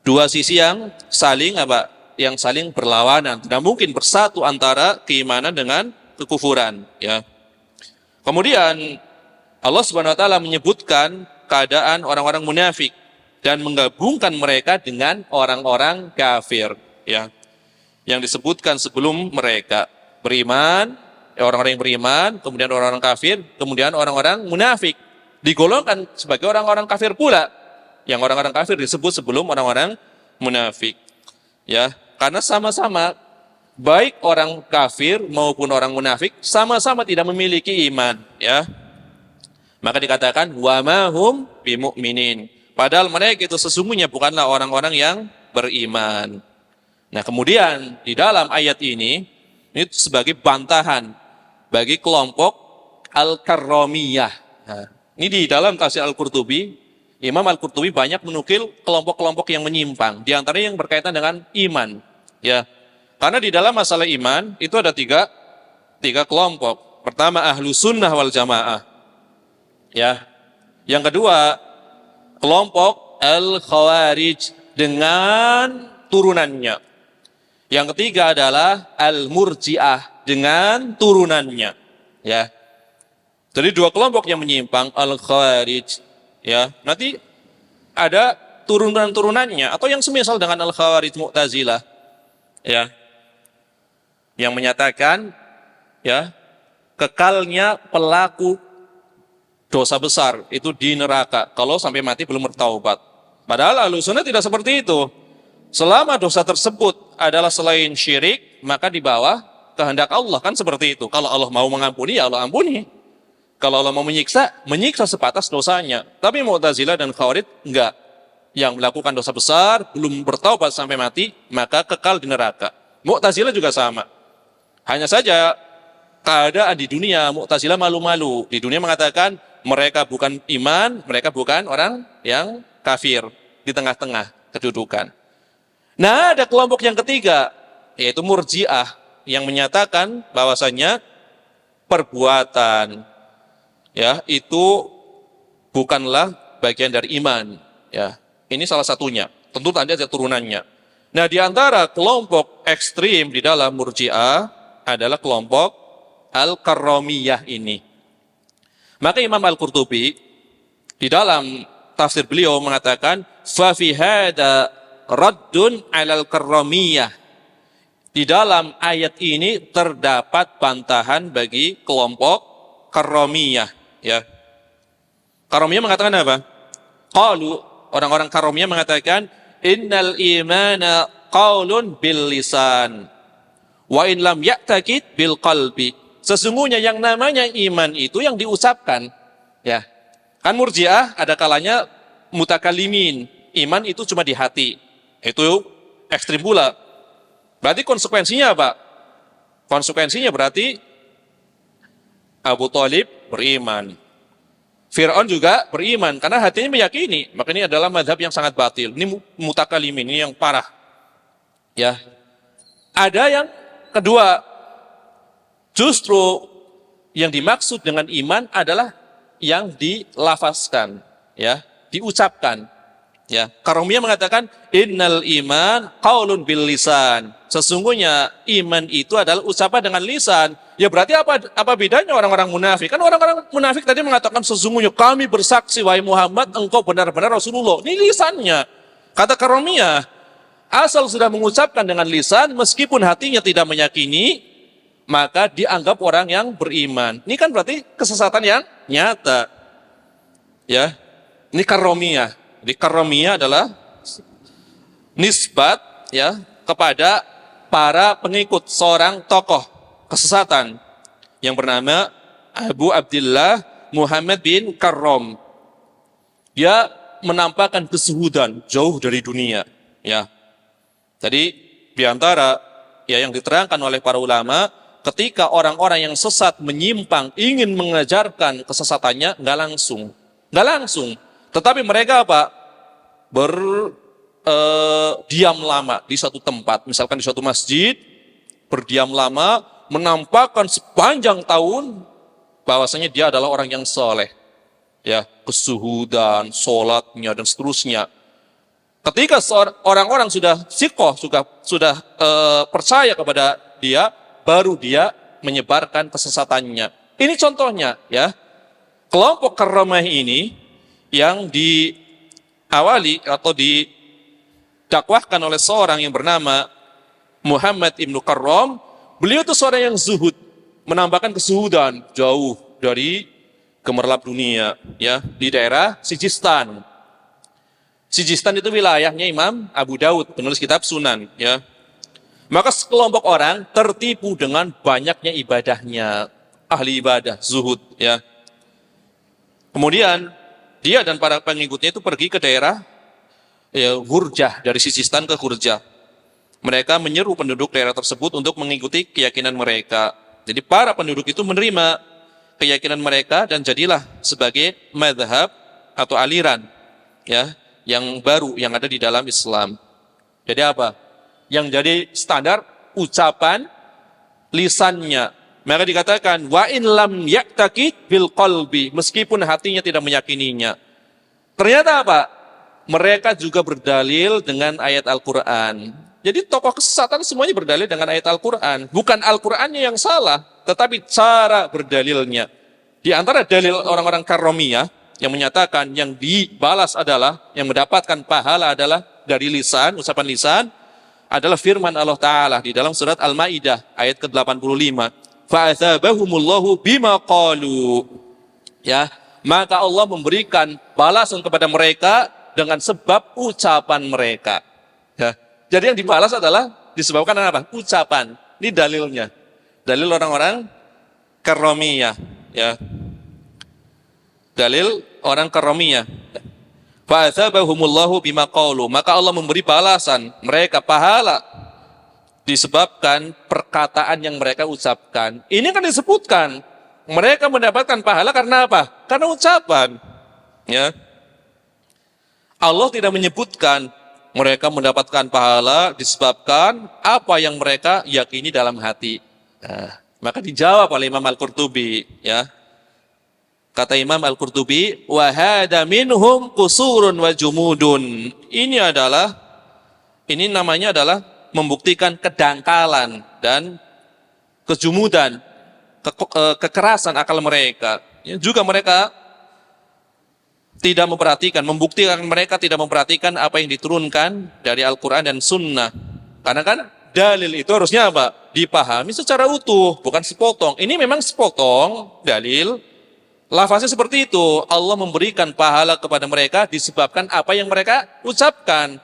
Dua sisi yang saling apa? Yang saling berlawanan. Tidak mungkin bersatu antara keimanan dengan kekufuran, ya. Kemudian Allah Subhanahu wa taala menyebutkan keadaan orang-orang munafik dan menggabungkan mereka dengan orang-orang kafir, ya. Yang disebutkan sebelum mereka beriman, orang-orang yang beriman, kemudian orang-orang kafir, kemudian orang-orang munafik digolongkan sebagai orang-orang kafir pula. Yang orang-orang kafir disebut sebelum orang-orang munafik, ya. Karena sama-sama baik orang kafir maupun orang munafik sama-sama tidak memiliki iman, ya. Maka dikatakan wa ma hum bimu'minin. Padahal mereka itu sesungguhnya bukanlah orang-orang yang beriman. Nah, kemudian di dalam ayat ini itu sebagai bantahan bagi kelompok Al-Karramiyah. Nah, ini di dalam tafsir Al-Qurtubi, Imam Al-Qurtubi banyak menukil kelompok-kelompok yang menyimpang, di antaranya yang berkaitan dengan iman, ya. Karena di dalam masalah iman itu ada tiga kelompok. Pertama ahlu sunnah wal jamaah, ya. Yang kedua kelompok al-khawarij dengan turunannya. Yang ketiga adalah al-murji'ah dengan turunannya, ya. Jadi dua kelompok yang menyimpang, al-khawarij, ya. Nanti ada turunan-turunannya atau yang semisal dengan al-khawarij Mu'tazilah, ya. Yang menyatakan, ya, kekalnya pelaku dosa besar itu di neraka kalau sampai mati belum bertaubat. Padahal Ahlussunnah tidak seperti itu. Selama dosa tersebut adalah selain syirik, maka di bawah kehendak Allah, kan seperti itu. Kalau Allah mau mengampuni, ya Allah ampuni. Kalau Allah mau menyiksa, menyiksa sebatas dosanya. Tapi Mu'tazilah dan Khawarij enggak. Yang melakukan dosa besar belum bertaubat sampai mati, maka kekal di neraka. Mu'tazilah juga sama. Hanya saja keadaan di dunia Mu'tazilah malu-malu. Di dunia mengatakan mereka bukan iman, mereka bukan orang yang kafir, di tengah-tengah kedudukan. Nah, ada kelompok yang ketiga, yaitu Murji'ah, yang menyatakan bahwasanya perbuatan, ya, itu bukanlah bagian dari iman, ya. Ini salah satunya. Tentu tadi ada turunannya. Nah, di antara kelompok ekstrim di dalam Murji'ah adalah kelompok Al-Karramiyah ini. Maka Imam Al-Qurtubi di dalam tafsir beliau mengatakan fa fi hada raddun 'alal karramiyah. Di dalam ayat ini terdapat bantahan bagi kelompok Karomiyah. Ya. Karomiyah mengatakan apa? Qalu, orang-orang Karomiyah mengatakan, innal imana qaulun bil lisan, wa in lam ya'takid bil qalbi. Sesungguhnya yang namanya iman itu yang diucapkan. Ya. Kan Murji'ah ada kalanya mutakalimin. Iman itu cuma di hati. Itu ekstrim pula. Berarti konsekuensinya apa? Konsekuensinya berarti Abu Thalib beriman. Fir'aun juga beriman karena hatinya meyakini. Maka ini adalah mazhab yang sangat batil. Ini mutakalimin, ini yang parah. Ya. Ada yang kedua, justru yang dimaksud dengan iman adalah yang dilafazkan, ya, diucapkan. Ya, Karomiyah mengatakan innal iman qaulun bil lisan. Sesungguhnya iman itu adalah ucapan dengan lisan. Ya berarti apa bedanya orang-orang munafik? Kan orang-orang munafik tadi mengatakan sesungguhnya kami bersaksi wahai Muhammad engkau benar-benar Rasulullah. Ini lisannya. Kata Karomiyah, asal sudah mengucapkan dengan lisan meskipun hatinya tidak meyakini, maka dianggap orang yang beriman. Ini kan berarti kesesatan yang nyata. Ya. Ini Karomiyah. Jadi Karomiyah adalah nisbat, ya, kepada para pengikut seorang tokoh kesesatan yang bernama Abu Abdullah Muhammad bin Karrom. Dia menampakkan kesuhudan jauh dari dunia, ya. Jadi di antara ya yang diterangkan oleh para ulama, ketika orang-orang yang sesat menyimpang ingin mengajarkan kesesatannya, nggak langsung, tetapi mereka apa? Berdiam lama di suatu tempat, misalkan di suatu masjid, berdiam lama, menampakkan sepanjang tahun bahwasanya dia adalah orang yang soleh, ya, kesuhudan, sholatnya dan seterusnya. Ketika orang-orang sudah sikoh, sudah percaya kepada dia, baru dia menyebarkan kesesatannya. Ini contohnya, ya, kelompok Karomah ini yang diawali atau didakwahkan oleh seorang yang bernama Muhammad ibnu Karrom. Beliau itu seorang yang zuhud, menambahkan kesuhudan jauh dari gemerlap dunia, ya, di daerah Sijistan. Sijistan itu wilayahnya Imam Abu Daud, penulis kitab Sunan, ya. Maka sekelompok orang tertipu dengan banyaknya ibadahnya, ahli ibadah, zuhud, ya. Kemudian dia dan para pengikutnya itu pergi ke daerah, ya, Hurjah, dari Sijistan ke Hurjah. Mereka menyeru penduduk daerah tersebut untuk mengikuti keyakinan mereka. Jadi para penduduk itu menerima keyakinan mereka dan jadilah sebagai madhab atau aliran, ya, yang baru yang ada di dalam Islam. Jadi apa? Yang jadi standar ucapan lisannya. Maka dikatakan wa in lam ya'taqid bil qalbi, meskipun hatinya tidak meyakininya. Ternyata apa? Mereka juga berdalil dengan ayat Al-Qur'an. Jadi tokoh kesesatan semuanya berdalil dengan ayat Al-Qur'an. Bukan Al-Qur'annya yang salah, tetapi cara berdalilnya. Di antara dalil orang-orang Karomiyah yang menyatakan yang dibalas adalah, yang mendapatkan pahala adalah dari lisan, ucapan lisan, adalah firman Allah Ta'ala di dalam surat Al-Ma'idah ayat ke-85. Fa'athabahumullahu bima qalu. Ya, maka Allah memberikan balasan kepada mereka dengan sebab ucapan mereka. Ya, jadi yang dibalas adalah disebabkan apa? Ucapan. Ini dalilnya. Dalil orang-orang Karomiyah, ya. Dalil orang Karomiyah. Fa'athabahumullahu bima qalu. Maka Allah memberi balasan mereka pahala disebabkan perkataan yang mereka ucapkan. Ini kan disebutkan mereka mendapatkan pahala karena apa? Karena ucapan. Ya. Allah tidak menyebutkan mereka mendapatkan pahala disebabkan apa yang mereka yakini dalam hati. Nah, maka dijawab oleh Imam Al-Qurtubi, ya. Kata Imam Al-Qurtubi, wa hada minhum qusurun wa jumudun. Ini namanya adalah membuktikan kedangkalan dan kejumudan, kekerasan akal mereka. Ya, juga mereka tidak memperhatikan, membuktikan mereka tidak memperhatikan apa yang diturunkan dari Al-Quran dan Sunnah. Karena kan dalil itu harusnya apa? Dipahami secara utuh, bukan sepotong. Ini memang sepotong dalil. Lafaznya seperti itu. Allah memberikan pahala kepada mereka disebabkan apa yang mereka ucapkan.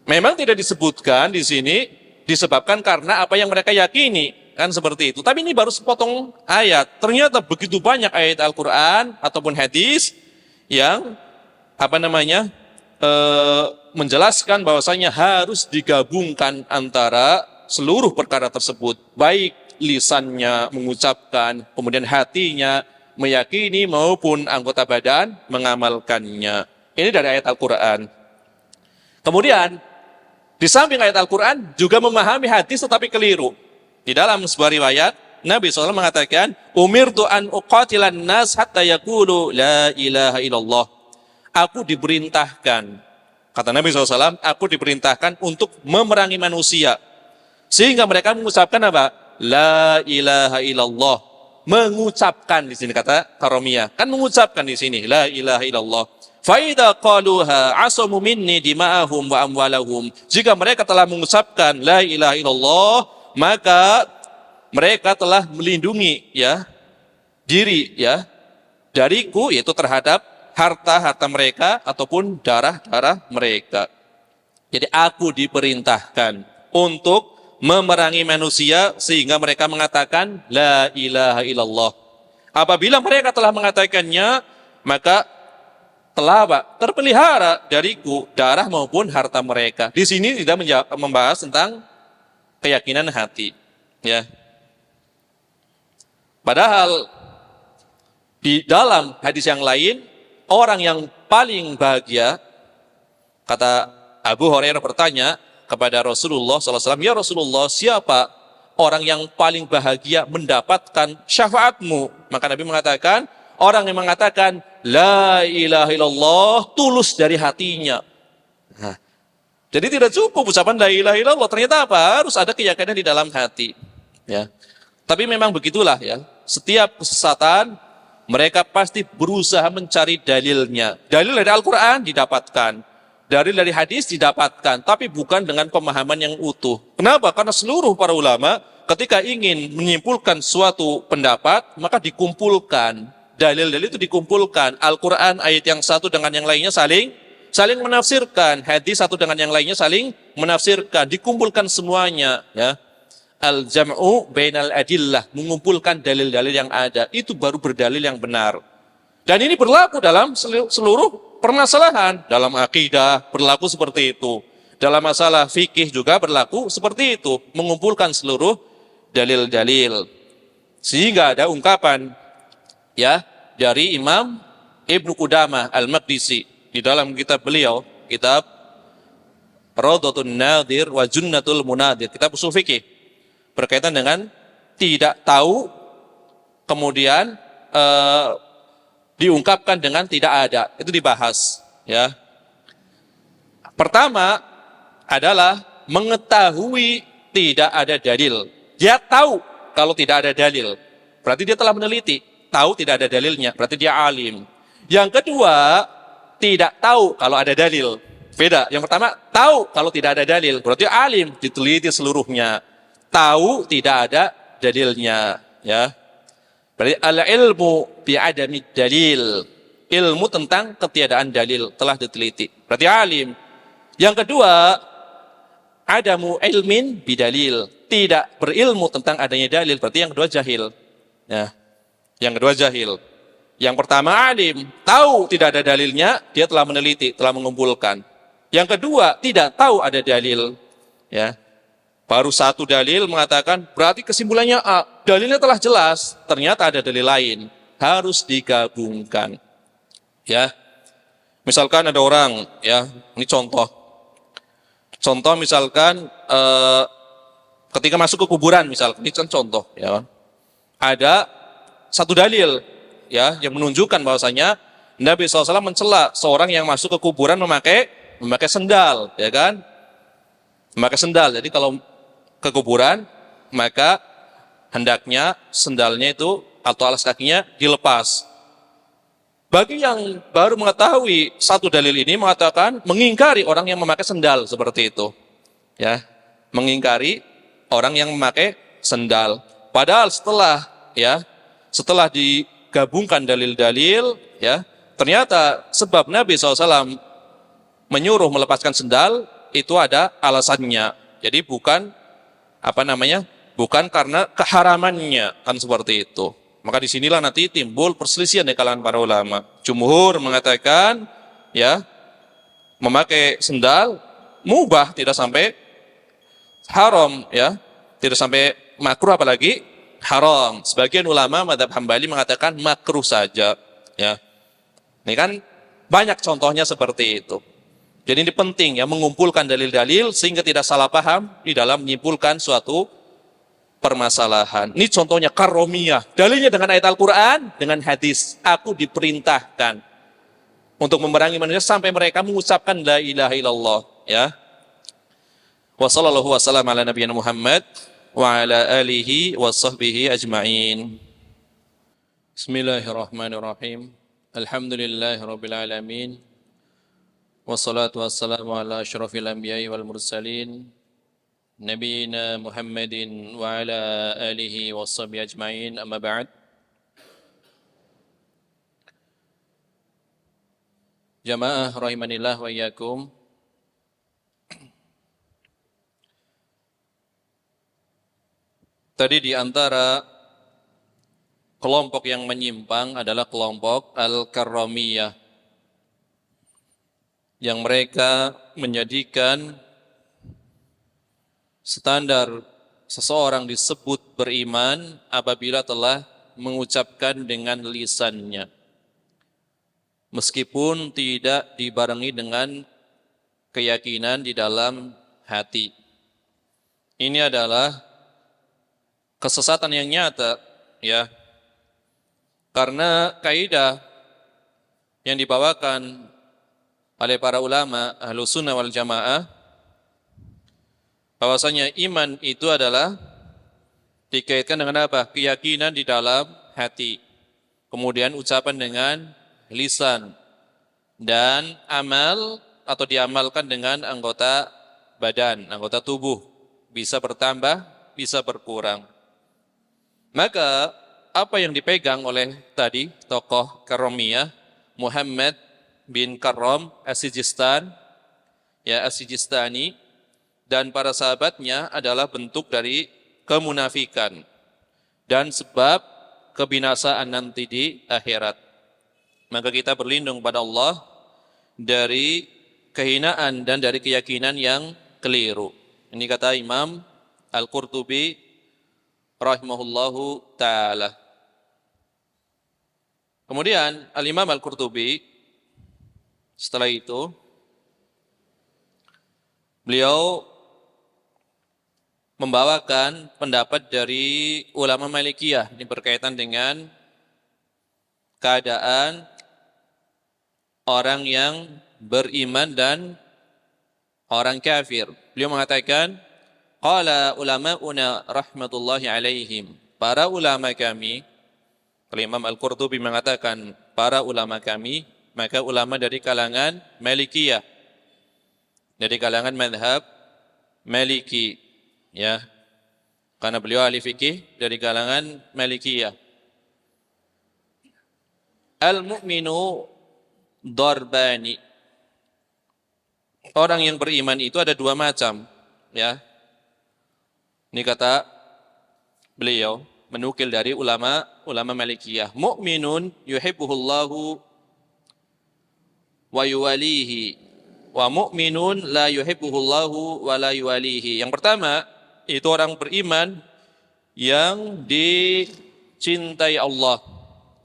Memang tidak disebutkan di sini disebabkan karena apa yang mereka yakini, kan seperti itu. Tapi ini baru sepotong ayat. Ternyata begitu banyak ayat Al-Qur'an ataupun hadis yang menjelaskan bahwasanya harus digabungkan antara seluruh perkara tersebut, baik lisannya mengucapkan, kemudian hatinya meyakini maupun anggota badan mengamalkannya. Ini dari ayat Al-Qur'an. Kemudian di samping ayat Al-Qur'an juga memahami hadis tetapi keliru. Di dalam sebuah riwayat Nabi SAW mengatakan, "Umirtu an uqatilan nas hatta yaqulu la ilaha illallah." Aku diperintahkan, kata Nabi SAW, aku diperintahkan untuk memerangi manusia. Sehingga mereka mengucapkan apa? La ilaha illallah. Mengucapkan di sini kata Karomiyah. Kan mengucapkan di sini. La ilaha illallah. Faida qaluha asamu minni dima'ahum wa amwalahum. Jika mereka telah mengucapkan la ilaha illallah, maka mereka telah melindungi diri dariku, yaitu terhadap harta-harta mereka ataupun darah-darah mereka. Jadi aku diperintahkan untuk memerangi manusia sehingga mereka mengatakan la ilaha illallah. Apabila mereka telah mengatakannya, maka telah terpelihara dariku darah maupun harta mereka. Di sini tidak membahas tentang keyakinan hati, ya. Padahal di dalam hadis yang lain, orang yang paling bahagia, kata Abu Hurairah bertanya kepada Rasulullah SAW, ya Rasulullah, siapa orang yang paling bahagia mendapatkan syafaatmu? Maka Nabi mengatakan, orang yang mengatakan la ilaha illallah tulus dari hatinya. Nah, jadi tidak cukup ucapan la ilaha illallah, ternyata apa? Harus ada keyakinan di dalam hati, ya. Tapi memang begitulah, ya. Setiap kesesatan mereka pasti berusaha mencari dalilnya. Dalil dari Al-Quran didapatkan. Dalil dari hadis didapatkan. Tapi bukan dengan pemahaman yang utuh. Kenapa? Karena seluruh para ulama ketika ingin menyimpulkan suatu pendapat, maka dikumpulkan. Dalil-dalil itu dikumpulkan. Al-Quran ayat yang satu dengan yang lainnya saling menafsirkan. Hadis satu dengan yang lainnya saling menafsirkan. Dikumpulkan semuanya, ya. Al-jam'u bainal adillah, mengumpulkan dalil-dalil yang ada, itu baru berdalil yang benar. Dan ini berlaku dalam seluruh permasalahan. Dalam akidah berlaku seperti itu. Dalam masalah fikih juga berlaku seperti itu, mengumpulkan seluruh dalil-dalil. Sehingga ada ungkapan, ya, dari Imam Ibnu Qudamah Al-Maqdisi di dalam kitab beliau, kitab Rawdatun Nadir wa Junnatul Munadir, kitab usul fikih, berkaitan dengan tidak tahu kemudian diungkapkan dengan tidak ada, itu dibahas, ya. Pertama adalah mengetahui tidak ada dalil. Dia tahu kalau tidak ada dalil, berarti dia telah meneliti. Tahu tidak ada dalilnya, berarti dia alim. Yang kedua, tidak tahu kalau ada dalil. Beda. Yang pertama, tahu kalau tidak ada dalil, berarti alim, diteliti seluruhnya. Tahu tidak ada dalilnya, ya. Berarti al-ilmu bi'adami dalil. Ilmu tentang ketiadaan dalil telah diteliti. Berarti alim. Yang kedua, adamu ilmin bidalil. Tidak berilmu tentang adanya dalil. Berarti yang kedua jahil. Ya. Yang kedua jahil. Yang pertama alim. Tahu tidak ada dalilnya, dia telah meneliti, telah mengumpulkan. Yang kedua, tidak tahu ada dalil. Ya. Baru satu dalil mengatakan, berarti kesimpulannya A. Dalilnya telah jelas, ternyata ada dalil lain. Harus digabungkan. Ya. Misalkan ada orang, ya, ini contoh. Contoh misalkan ketika masuk ke kuburan, misalkan, ini kan contoh, ya. Ada satu dalil, ya, yang menunjukkan bahwasanya Nabi SAW mencela seorang yang masuk ke kuburan memakai sendal, ya kan? Memakai sendal. Jadi kalau ke kuburan, maka hendaknya sendalnya itu atau alas kakinya dilepas. Bagi yang baru mengetahui satu dalil ini mengatakan mengingkari orang yang memakai sendal seperti itu, ya. mengingkari orang yang memakai sendal. Padahal setelah digabungkan dalil-dalil, ya, ternyata sebab Nabi SAW menyuruh melepaskan sendal itu ada alasannya. Jadi bukan bukan karena keharamannya, kan seperti itu. Maka disinilah nanti timbul perselisihan di kalangan para ulama. Jumhur mengatakan, ya, memakai sendal mubah, tidak sampai haram, ya, tidak sampai makruh apalagi haram. Sebagian ulama mazhab Hambali mengatakan makruh saja, ya. Ini kan banyak contohnya seperti itu. Jadi ini penting, ya, mengumpulkan dalil-dalil sehingga tidak salah paham di dalam menyimpulkan suatu permasalahan. Ini contohnya karomiyah. Dalilnya dengan ayat Al-Quran, dengan hadis. Aku diperintahkan untuk memerangi manusia sampai mereka mengucapkan la ilaha illallah, ya. Wa sallallahu wasallam ala nabiyina Muhammad wa ala alihi wa sahbihi ajma'in. Bismillahirrahmanirrahim. Alhamdulillahi rabbil alamin. Wassalatu wassalamu ala asyrafil anbiya'i wal mursalin nabiyina Muhammadin wa ala alihi wa sahbihi ajma'in. Amma ba'd. Jamaah rahimanillah wa iyyakum. Tadi di antara kelompok yang menyimpang adalah kelompok Al-Karramiyah, yang mereka menjadikan standar seseorang disebut beriman apabila telah mengucapkan dengan lisannya, meskipun tidak dibarengi dengan keyakinan di dalam hati. Ini adalah kesesatan yang nyata, ya. Karena kaidah yang dibawakan oleh para ulama Ahlus Sunnah wal Jamaah bahwasanya iman itu adalah dikaitkan dengan apa? Keyakinan di dalam hati. Kemudian ucapan dengan lisan dan amal atau diamalkan dengan anggota badan, anggota tubuh, bisa bertambah, bisa berkurang. Maka apa yang dipegang oleh tadi tokoh Karramiyah Muhammad bin Karram As-Sijistani, ya, As-Sijistani, dan para sahabatnya adalah bentuk dari kemunafikan dan sebab kebinasaan nanti di akhirat. Maka kita berlindung pada Allah dari kehinaan dan dari keyakinan yang keliru. Ini kata Imam Al-Qurtubi rahimahullahu ta'ala. Kemudian Al-Imam Al-Qurtubi setelah itu beliau membawakan pendapat dari ulama Malikiyah ini berkaitan dengan keadaan orang yang beriman dan orang kafir. Beliau mengatakan, qala ulama'una rahmatullahi alaihim, para ulama kami, kalau Imam Al-Qurtubi mengatakan para ulama kami, maka ulama dari kalangan Malikiyah, dari kalangan mazhab Maliki, ya, karena beliau ahli fikih dari kalangan Malikiyah. Al-mu'minu darbani, orang yang beriman itu ada dua macam, ya. Ini kata beliau menukil dari ulama Malikiyah. Mu'minun yuhibbuhullahu wa yuwalihi, wa mu'minun la yuhibbuhullahu wa la yuwalihi. Yang pertama, itu orang beriman yang dicintai Allah,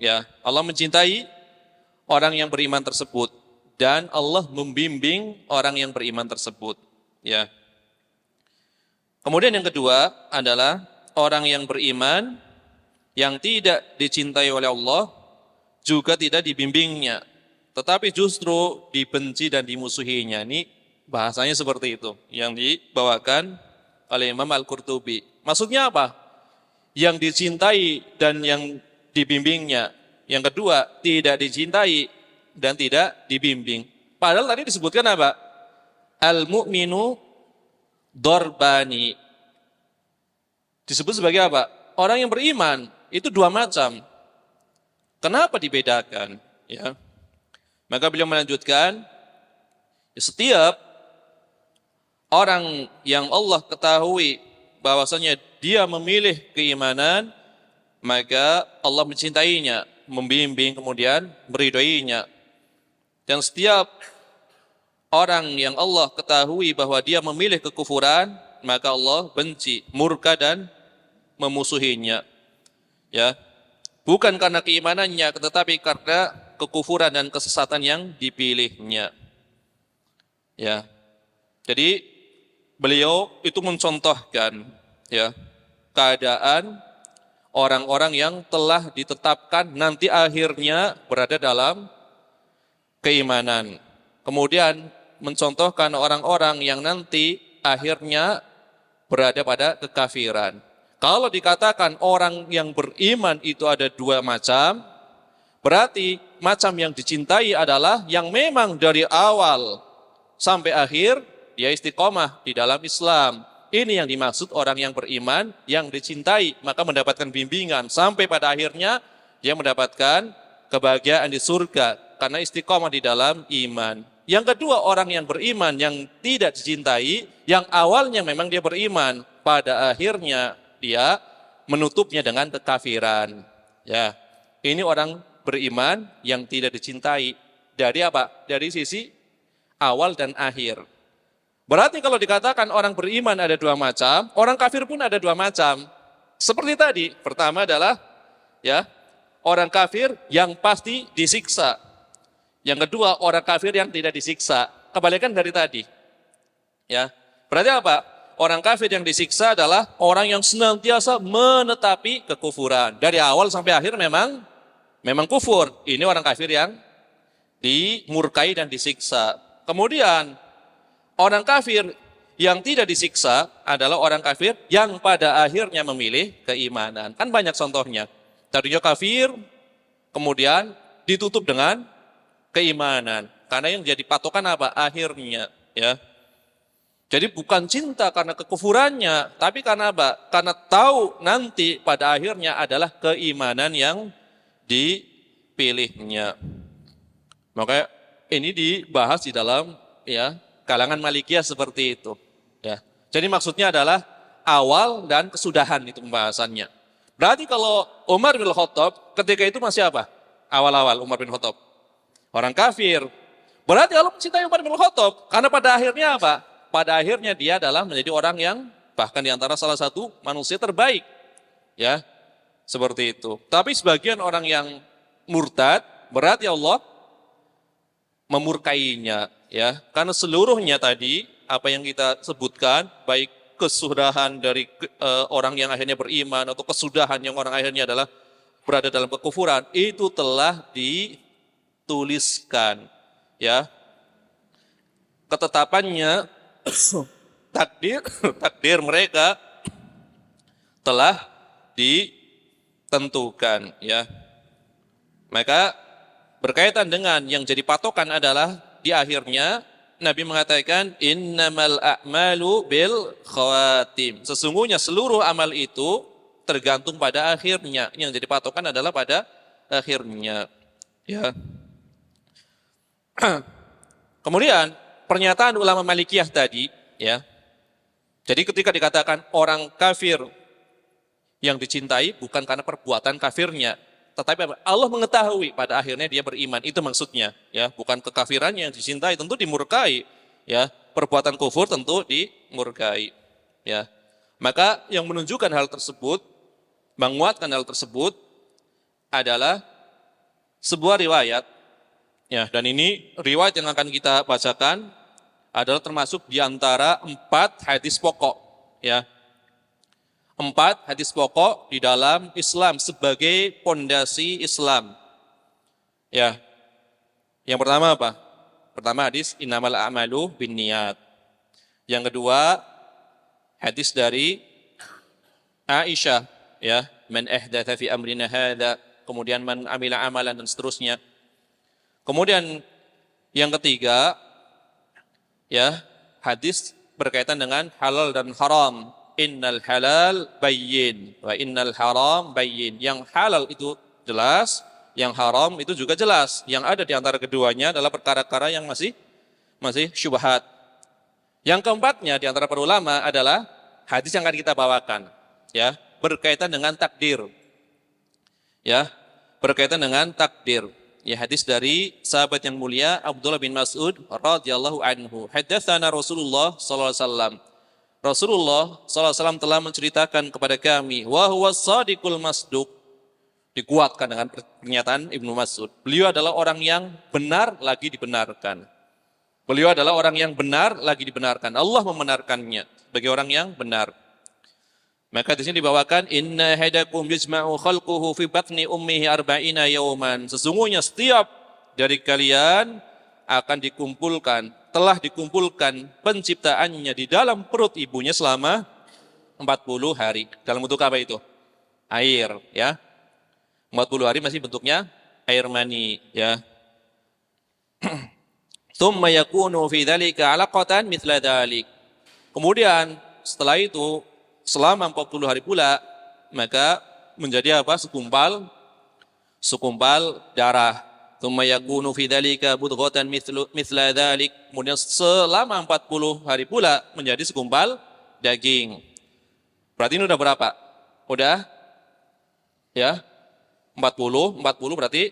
ya. Allah mencintai orang yang beriman tersebut dan Allah membimbing orang yang beriman tersebut, ya. Kemudian yang kedua adalah orang yang beriman yang tidak dicintai oleh Allah, juga tidak dibimbingnya, tetapi justru dibenci dan dimusuhinya. Ini bahasanya seperti itu yang dibawakan oleh Imam Al-Qurtubi. Maksudnya apa? Yang dicintai dan yang dibimbingnya. Yang kedua, tidak dicintai dan tidak dibimbing. Padahal tadi disebutkan apa? Al-mu'minu Dorbani. Disebut sebagai apa? Orang yang beriman itu dua macam. Kenapa dibedakan? Ya. Maka beliau melanjutkan, setiap orang yang Allah ketahui bahwasanya dia memilih keimanan, maka Allah mencintainya, membimbing, kemudian meridhoinya. Dan setiap orang yang Allah ketahui bahwa dia memilih kekufuran, maka Allah benci, murka dan memusuhinya. Ya, bukan karena keimanannya, tetapi karena kekufuran dan kesesatan yang dipilihnya. Ya, jadi beliau itu mencontohkan ya keadaan orang-orang yang telah ditetapkan nanti akhirnya berada dalam keimanan. Kemudian mencontohkan orang-orang yang nanti akhirnya berada pada kekafiran. Kalau dikatakan orang yang beriman itu ada dua macam, berarti macam yang dicintai adalah yang memang dari awal sampai akhir dia istiqomah di dalam Islam. Ini yang dimaksud orang yang beriman, yang dicintai, maka mendapatkan bimbingan sampai pada akhirnya dia mendapatkan kebahagiaan di surga karena istiqomah di dalam iman. Yang kedua, orang yang beriman yang tidak dicintai, yang awalnya memang dia beriman, pada akhirnya dia menutupnya dengan kekafiran. Ya, ini orang beriman yang tidak dicintai. Dari apa? Dari sisi awal dan akhir. Berarti kalau dikatakan orang beriman ada dua macam, orang kafir pun ada dua macam. Seperti tadi, pertama adalah ya orang kafir yang pasti disiksa. Yang kedua orang kafir yang tidak disiksa. Kebalikan dari tadi. Ya, berarti apa? Orang kafir yang disiksa adalah orang yang senantiasa menetapi kekufuran. Dari awal sampai akhir memang kufur. Ini orang kafir yang dimurkai dan disiksa. Kemudian orang kafir yang tidak disiksa adalah orang kafir yang pada akhirnya memilih keimanan. Kan banyak contohnya. Tadinya kafir, kemudian ditutup dengan keimanan. Karena yang jadi patokan apa? Akhirnya. Ya. Jadi bukan cinta karena kekufurannya, tapi karena apa? Karena tahu nanti pada akhirnya adalah keimanan yang dipilihnya. Maka ini dibahas di dalam ya kalangan Malikiyah seperti itu. Ya. Jadi maksudnya adalah awal dan kesudahan itu pembahasannya. Berarti kalau Umar bin Khattab ketika itu masih apa? Awal-awal Umar bin Khattab. Orang kafir. Berarti Allah mencintai Umar bin Khattab. Karena pada akhirnya apa? Pada akhirnya dia adalah menjadi orang yang bahkan diantara salah satu manusia terbaik. Ya, seperti itu. Tapi sebagian orang yang murtad, berarti Allah memurkainya. Ya, karena seluruhnya tadi apa yang kita sebutkan, baik kesudahan dari orang yang akhirnya beriman atau kesudahan yang orang akhirnya adalah berada dalam kekufuran, itu telah dituliskan. Ya, ketetapannya takdir mereka telah ditentukan, ya. Maka berkaitan dengan yang jadi patokan adalah di akhirnya Nabi mengatakan innamal a'malu bil khawatim. Sesungguhnya seluruh amal itu tergantung pada akhirnya. Yang jadi patokan adalah pada akhirnya, ya. Kemudian pernyataan ulama Malikiyah tadi, ya. Jadi ketika dikatakan orang kafir yang dicintai bukan karena perbuatan kafirnya, tetapi Allah mengetahui pada akhirnya dia beriman. Itu maksudnya, ya. Bukan kekafirannya yang dicintai, tentu dimurkai, ya. Perbuatan kufur tentu dimurkai, ya. Maka yang menunjukkan hal tersebut, menguatkan hal tersebut adalah sebuah riwayat, ya. Dan ini riwayat yang akan kita bacakan adalah termasuk di antara 4 hadis pokok, ya. 4 hadis pokok di dalam Islam sebagai pondasi Islam. Ya. Yang pertama apa? Pertama hadis innamal a'malu binniyat. Yang kedua hadis dari Aisyah, ya, man ahdatsa fi amrina hadza, kemudian man amila amalan dan seterusnya. Kemudian yang ketiga, ya, hadis berkaitan dengan halal dan haram. Innal halal bayyin wa innal haram bayyin. Yang halal itu jelas, yang haram itu juga jelas. Yang ada di antara keduanya adalah perkara-perkara yang masih syubhat. Yang keempatnya di antara para ulama adalah hadis yang akan kita bawakan, ya, berkaitan dengan takdir. Ya, berkaitan dengan takdir. Ya, hadis dari sahabat yang mulia Abdullah bin Mas'ud radhiyallahu anhu. Haddatsana Rasulullah sallallahu alaihi wasallam. Rasulullah sallallahu alaihi wasallam telah menceritakan kepada kami, wa huwas shadiqul masduq. Dikuatkan dengan pernyataan Ibnu Mas'ud. Beliau adalah orang yang benar lagi dibenarkan. Beliau adalah orang yang benar lagi dibenarkan. Allah membenarkannya sebagai orang yang benar. Maka di sini dibawakan inna hadakum yajma'u khalquhu fi batni ummihi arba'ina yawman. Sesungguhnya setiap dari kalian akan dikumpulkan, telah dikumpulkan penciptaannya di dalam perut ibunya selama 40 hari. Dalam bentuk apa itu? Air, ya. 40 hari masih bentuknya air mani, ya. Tsumma yakunu fi dzalika 'alaqatan mithla dzalik. Kemudian setelah itu selama 40 hari pula maka menjadi apa? Sekumpal darah. Tsumma yakunu fi dzalika mudghatan mithla dzalik. Kemudian selama 40 hari pula menjadi sekumpal daging. Berarti ini udah berapa? Udah ya 40 berarti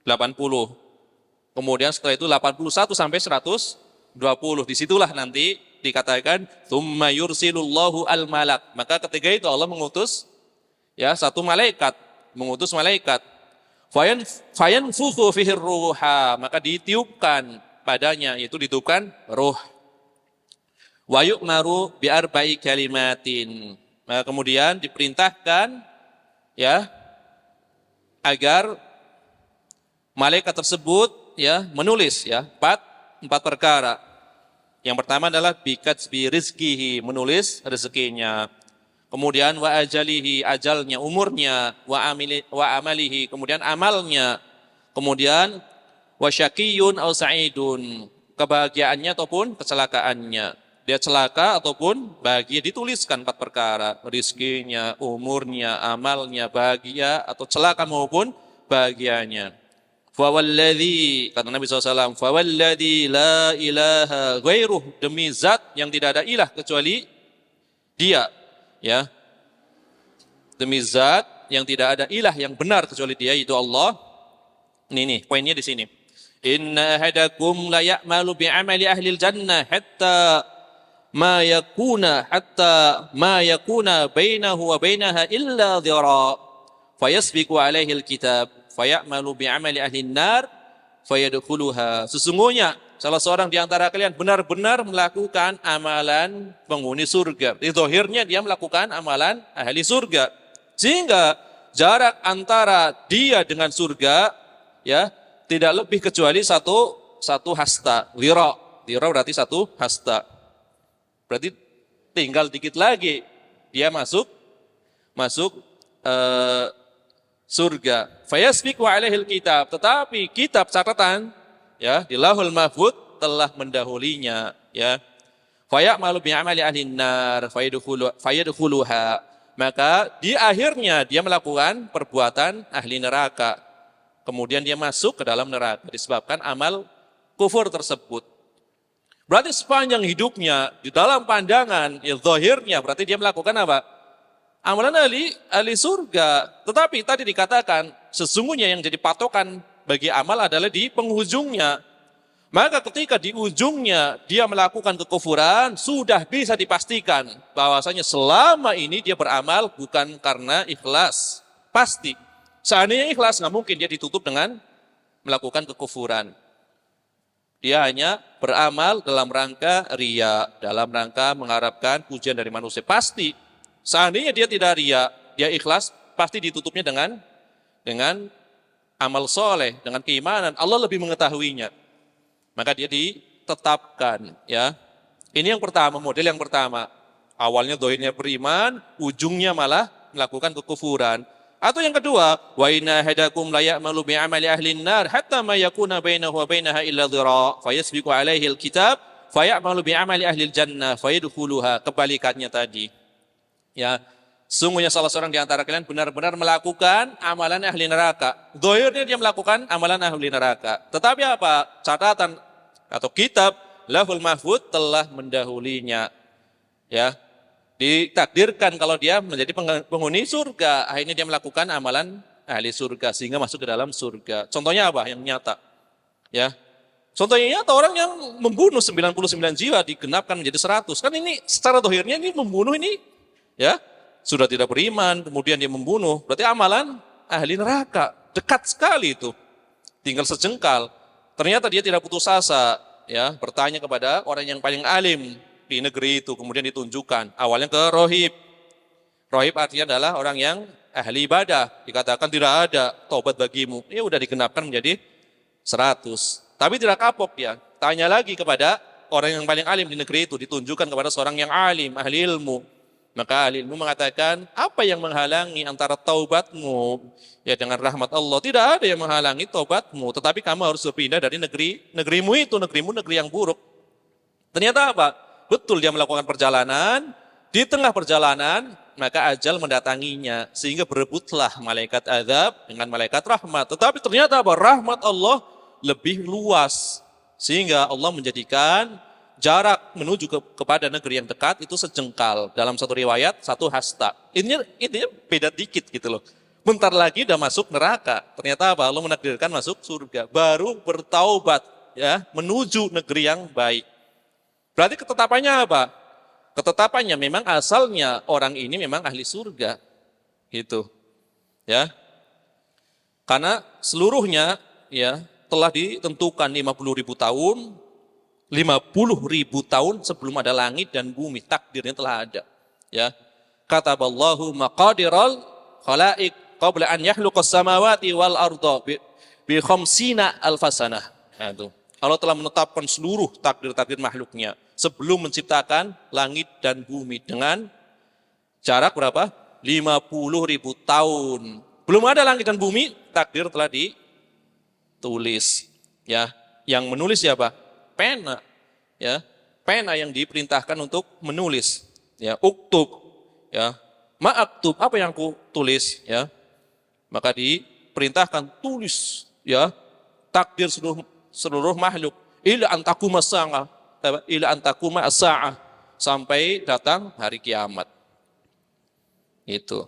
80. Kemudian setelah itu 81 sampai 120. Disitulah nanti dikatakan tsumma yursilullahu al-malak. Maka ketika itu Allah mengutus ya satu malaikat, mengutus malaikat. Fayanfukhu fihi ruha, maka ditiupkan padanya, yaitu ditiupkan ruh. Wa yu'maru bi arba'i kalimatin. Maka kemudian diperintahkan ya agar malaikat tersebut ya menulis ya empat perkara. Yang pertama adalah bikatsbi rizkihi, menulis rezekinya. Kemudian wa ajalihi, ajalnya, umurnya, wa amalihi, kemudian amalnya. Kemudian wa syaqiyun aw sa'idun, kebahagiaannya ataupun kecelakaannya. Dia celaka ataupun bahagia, dituliskan 4 perkara. Rizkinya, umurnya, amalnya, bahagia atau celaka maupun bahagianya. Fawalladzi, kata Nabi SAW, fawalladzi la ilaha ghairuh, demi zat yang tidak ada ilah kecuali dia, ya. Demi zat yang tidak ada ilah yang benar kecuali dia, itu Allah. Ini poinnya di sini. Inna ahadakum la ya'malu bi'amali ahlil jannah hatta ma yakuna bainahu wa bainaha illa dhira fayasbiqu alaihi alkitab fayamalu bi'amali ahlin nar fayadkhuluha. Sesungguhnya salah seorang di antara kalian benar-benar melakukan amalan penghuni surga. Di zahirnya dia melakukan amalan ahli surga. Sehingga jarak antara dia dengan surga ya tidak lebih kecuali satu hasta. Dhira berarti satu hasta. Berarti tinggal dikit lagi dia masuk surga. Fayasbiqu alaihil kitab, tetapi kitab catatan ya di Lauhul Mahfuz telah mendahulinya, ya. Fayamalu bi'amali ahlin nar fayadkhuluha, maka di akhirnya dia melakukan perbuatan ahli neraka. Kemudian dia masuk ke dalam neraka disebabkan amal kufur tersebut. Berarti sepanjang hidupnya di dalam pandangan ya zahirnya berarti dia melakukan apa? Amalan ahli surga. Tetapi tadi dikatakan sesungguhnya yang jadi patokan bagi amal adalah di penghujungnya. Maka ketika di ujungnya dia melakukan kekufuran, sudah bisa dipastikan bahwasanya selama ini dia beramal bukan karena ikhlas. Pasti. Seandainya ikhlas nggak mungkin dia ditutup dengan melakukan kekufuran. Dia hanya beramal dalam rangka riya, dalam rangka mengharapkan pujian dari manusia. Pasti. Seandainya dia tidak riya, dia ikhlas, pasti ditutupnya dengan amal soleh, dengan keimanan. Allah lebih mengetahuinya. Maka dia ditetapkan, ya. Ini yang pertama, model yang pertama. Awalnya dohirnya beriman, ujungnya malah melakukan kekufuran. Atau yang kedua, wa inna hadakum la ya'malu bi'amali ahlin nar hatta ma yakuna bainahu wa bainaha illa dhira fayasbiqu alaihi alkitab fayamalu bi'amali ahli jannah fayadkhuluha, kebalikannya tadi. Ya, sungguhnya salah seorang di antara kalian benar-benar melakukan amalan ahli neraka. Zahirnya dia melakukan amalan ahli neraka. Tetapi apa? Catatan atau kitab Lauhul Mahfuz telah mendahulinya. Ya, ditakdirkan kalau dia menjadi penghuni surga, akhirnya dia melakukan amalan ahli surga sehingga masuk ke dalam surga. Contohnya apa yang nyata? Ya. Contohnya nyata orang yang membunuh 99 jiwa digenapkan menjadi 100. Kan ini secara zahirnya ini membunuh ini ya, sudah tidak beriman, kemudian dia membunuh. Berarti amalan ahli neraka. Dekat sekali itu. Tinggal sejengkal. Ternyata dia tidak putus asa, ya, bertanya kepada orang yang paling alim di negeri itu, kemudian ditunjukkan. Awalnya ke rohib. Rohib artinya adalah orang yang ahli ibadah. Dikatakan tidak ada taubat bagimu. Ya udah digenapkan menjadi 100. Tapi tidak kapok dia. Tanya lagi kepada orang yang paling alim di negeri itu. Ditunjukkan kepada seorang yang alim, ahli ilmu. Maka ahli ilmu mengatakan, apa yang menghalangi antara taubatmu ya dengan rahmat Allah? Tidak ada yang menghalangi taubatmu. Tetapi kamu harus berpindah dari negerimu itu, negeri yang buruk. Ternyata apa? Betul dia melakukan perjalanan. Di tengah perjalanan, maka ajal mendatanginya. Sehingga berebutlah malaikat azab dengan malaikat rahmat. Tetapi ternyata apa? Rahmat Allah lebih luas. Sehingga Allah menjadikan jarak menuju kepada negeri yang dekat itu sejengkal. Dalam satu riwayat, 1 hasta. Intinya beda dikit gitu loh. Bentar lagi udah masuk neraka. Ternyata apa? Allah menakdirkan masuk surga. Baru bertaubat ya, menuju negeri yang baik. Berarti ketetapannya apa? Ketetapannya memang asalnya orang ini memang ahli surga. Gitu. Ya. Karena seluruhnya ya telah ditentukan 50.000 tahun, 50.000 tahun sebelum ada langit dan bumi, takdirnya telah ada. Ya, kataballahu maqadiral khalaiq qabla an yakhluqas samawati wal arda bi khamsina alfasanah. Nah, itu. Allah telah menetapkan seluruh takdir-takdir makhluknya sebelum menciptakan langit dan bumi dengan jarak berapa? 50.000 tahun. Belum ada langit dan bumi, takdir telah tulis, ya. Yang menulis siapa? Pena, ya. Pena yang diperintahkan untuk menulis, ya. Uktub, ya. Ma'aktub, apa yang aku tulis, ya. Maka diperintahkan tulis, ya. Takdir seluruh makhluk. Ila antakuma as-sa'ah, ila antakuma as-sa'ah, sampai datang hari kiamat. Itu.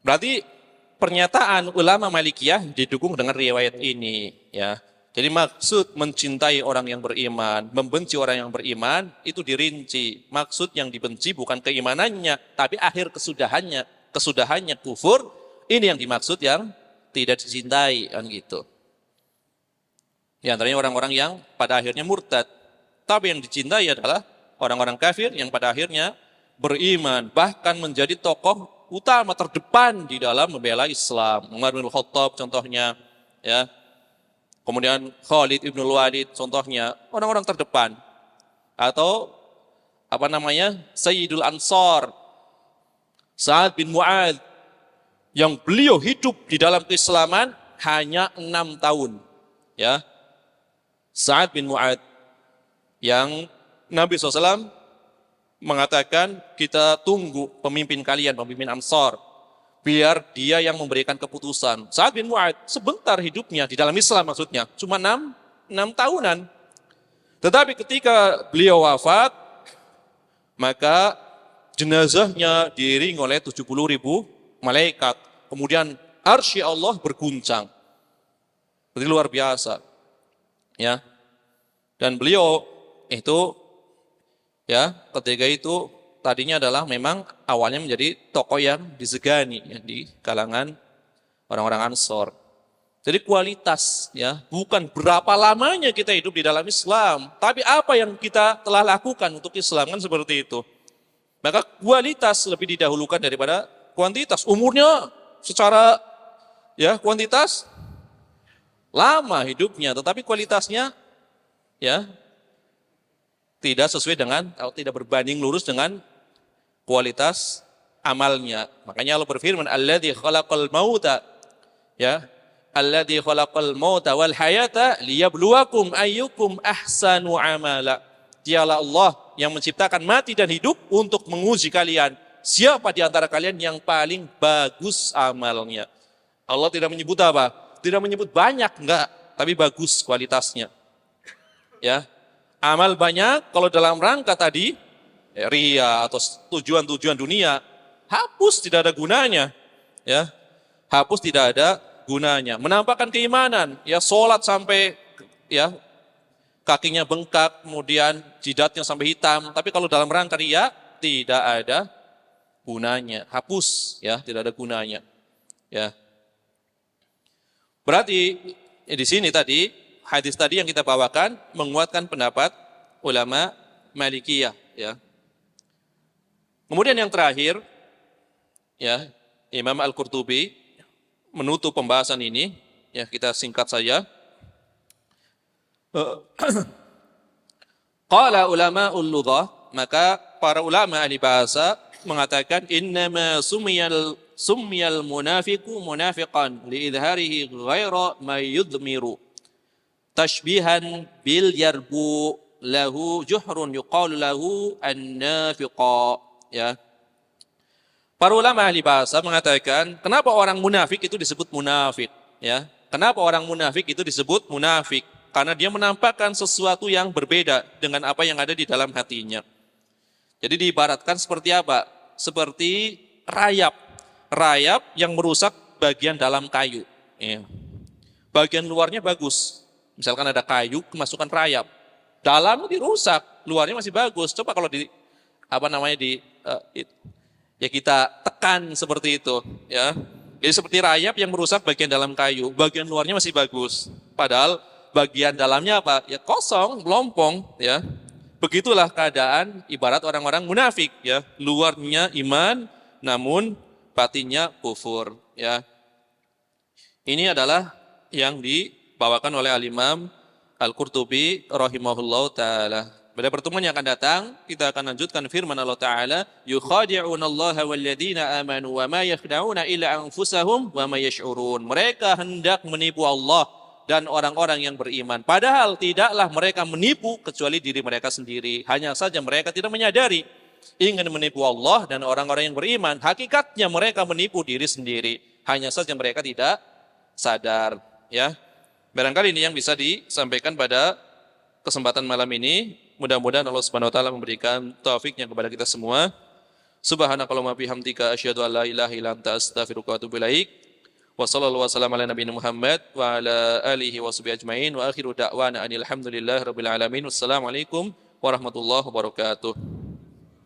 Berarti pernyataan ulama Malikiyah didukung dengan riwayat ini, ya. Jadi maksud mencintai orang yang beriman, membenci orang yang beriman itu dirinci. Maksud yang dibenci bukan keimanannya, tapi akhir kesudahannya kufur. Ini yang dimaksud yang tidak dicintai, kan gitu. Di antaranya orang-orang yang pada akhirnya murtad. Tapi yang dicintai adalah orang-orang kafir yang pada akhirnya beriman, bahkan menjadi tokoh utama terdepan di dalam membela Islam. Umar bin Khattab contohnya, ya. Kemudian Khalid ibn Walid contohnya, orang-orang terdepan. Atau Sayyidul Ansar, Sa'ad bin Mu'adz, yang beliau hidup di dalam keislaman hanya 6 tahun, ya. Sa'ad bin Mu'adz yang Nabi SAW mengatakan, kita tunggu pemimpin kalian, pemimpin Ansar, biar dia yang memberikan keputusan. Sa'ad bin Mu'adz sebentar hidupnya di dalam Islam, maksudnya cuma 6 tahunan. Tetapi ketika beliau wafat, maka jenazahnya diiringi oleh 70.000 malaikat. Kemudian arsy Allah berguncang. Jadi luar biasa. Ya. Dan beliau itu, ya, ketika itu tadinya adalah memang awalnya menjadi tokoh yang disegani, ya, di kalangan orang-orang Ansor. Jadi kualitas, ya, bukan berapa lamanya kita hidup di dalam Islam, tapi apa yang kita telah lakukan untuk Islam, kan seperti itu. Maka kualitas lebih didahulukan daripada kuantitas. Umurnya secara, ya, kuantitas lama hidupnya, tetapi kualitasnya, ya, tidak sesuai dengan, atau tidak berbanding lurus dengan kualitas amalnya. Makanya Allah berfirman, alladzi khalaqal mauta, ya, alladzi khalaqal mauta wal hayata liyabluwakum ayyukum ahsanu amala. Dialah Allah yang menciptakan mati dan hidup untuk menguji kalian. Siapa di antara kalian yang paling bagus amalnya? Allah tidak menyebut apa? Tidak menyebut banyak, enggak. Tapi bagus kualitasnya. Ya, amal banyak kalau dalam rangka tadi, ria atau tujuan-tujuan dunia, hapus, tidak ada gunanya. Ya, hapus, tidak ada gunanya. Menampakkan keimanan, ya sholat sampai ya kakinya bengkak, kemudian jidatnya sampai hitam. Tapi kalau dalam rangka ria, tidak ada gunanya. Hapus, ya, tidak ada gunanya. Ya. Berarti di sini tadi hadis tadi yang kita bawakan menguatkan pendapat ulama Malikiyah. Ya. Kemudian yang terakhir, ya, Imam Al-Qurtubi menutup pembahasan ini. Ya, kita singkat saja. Qala ulama'ul lughah, maka para ulama ahli bahasa mengatakan innama sumiyal munafiqu munafiqan liidharihi ghaira ma yudmiru tashbihan bil yarbu lahu juhrun yuqalu lahu an-nafiqa. Ya, para ulama ahli bahasa mengatakan kenapa orang munafik itu disebut munafik, ya, kenapa orang munafik itu disebut munafik? Karena dia menampakkan sesuatu yang berbeda dengan apa yang ada di dalam hatinya. Jadi diibaratkan seperti apa? Seperti rayap. Rayap yang merusak bagian dalam kayu. Ya. Bagian luarnya bagus. Misalkan ada kayu, kemasukan rayap. Dalamnya dirusak, luarnya masih bagus. Coba kalau ya kita tekan seperti itu. Ya. Jadi seperti rayap yang merusak bagian dalam kayu. Bagian luarnya masih bagus. Padahal bagian dalamnya apa? Ya kosong, melompong, ya. Begitulah keadaan ibarat orang-orang munafik, ya. Luarnya iman, namun batinnya kufur, ya. Ini adalah yang dibawakan oleh Al-Imam Al-Qurtubi rahimahullah taala. Pada pertemuan yang akan datang, kita akan lanjutkan firman Allah taala, yukhadi'unallaha walladzina amanu wa ma yakhda'una illa anfusahum wa ma yash'urun. Mereka hendak menipu Allah dan orang-orang yang beriman. Padahal tidaklah mereka menipu kecuali diri mereka sendiri. Hanya saja mereka tidak menyadari. Ingin menipu Allah dan orang-orang yang beriman. Hakikatnya mereka menipu diri sendiri. Hanya saja mereka tidak sadar. Ya, barangkali ini yang bisa disampaikan pada kesempatan malam ini. Mudah-mudahan Allah Subhanahu Wa Taala memberikan taufiknya kepada kita semua. Subhanakallahumma bihamdika asyhadu an la ilaha illa anta astaghfiruka wa atubu ilaik. Wassallallahu wasallam ala nabiyina Muhammad wa ala alihi wa sahbihi ajmain wa akhiru da'wana anil hamdulillahi rabbil alamin. Wassalamualaikum warahmatullahi wabarakatuh.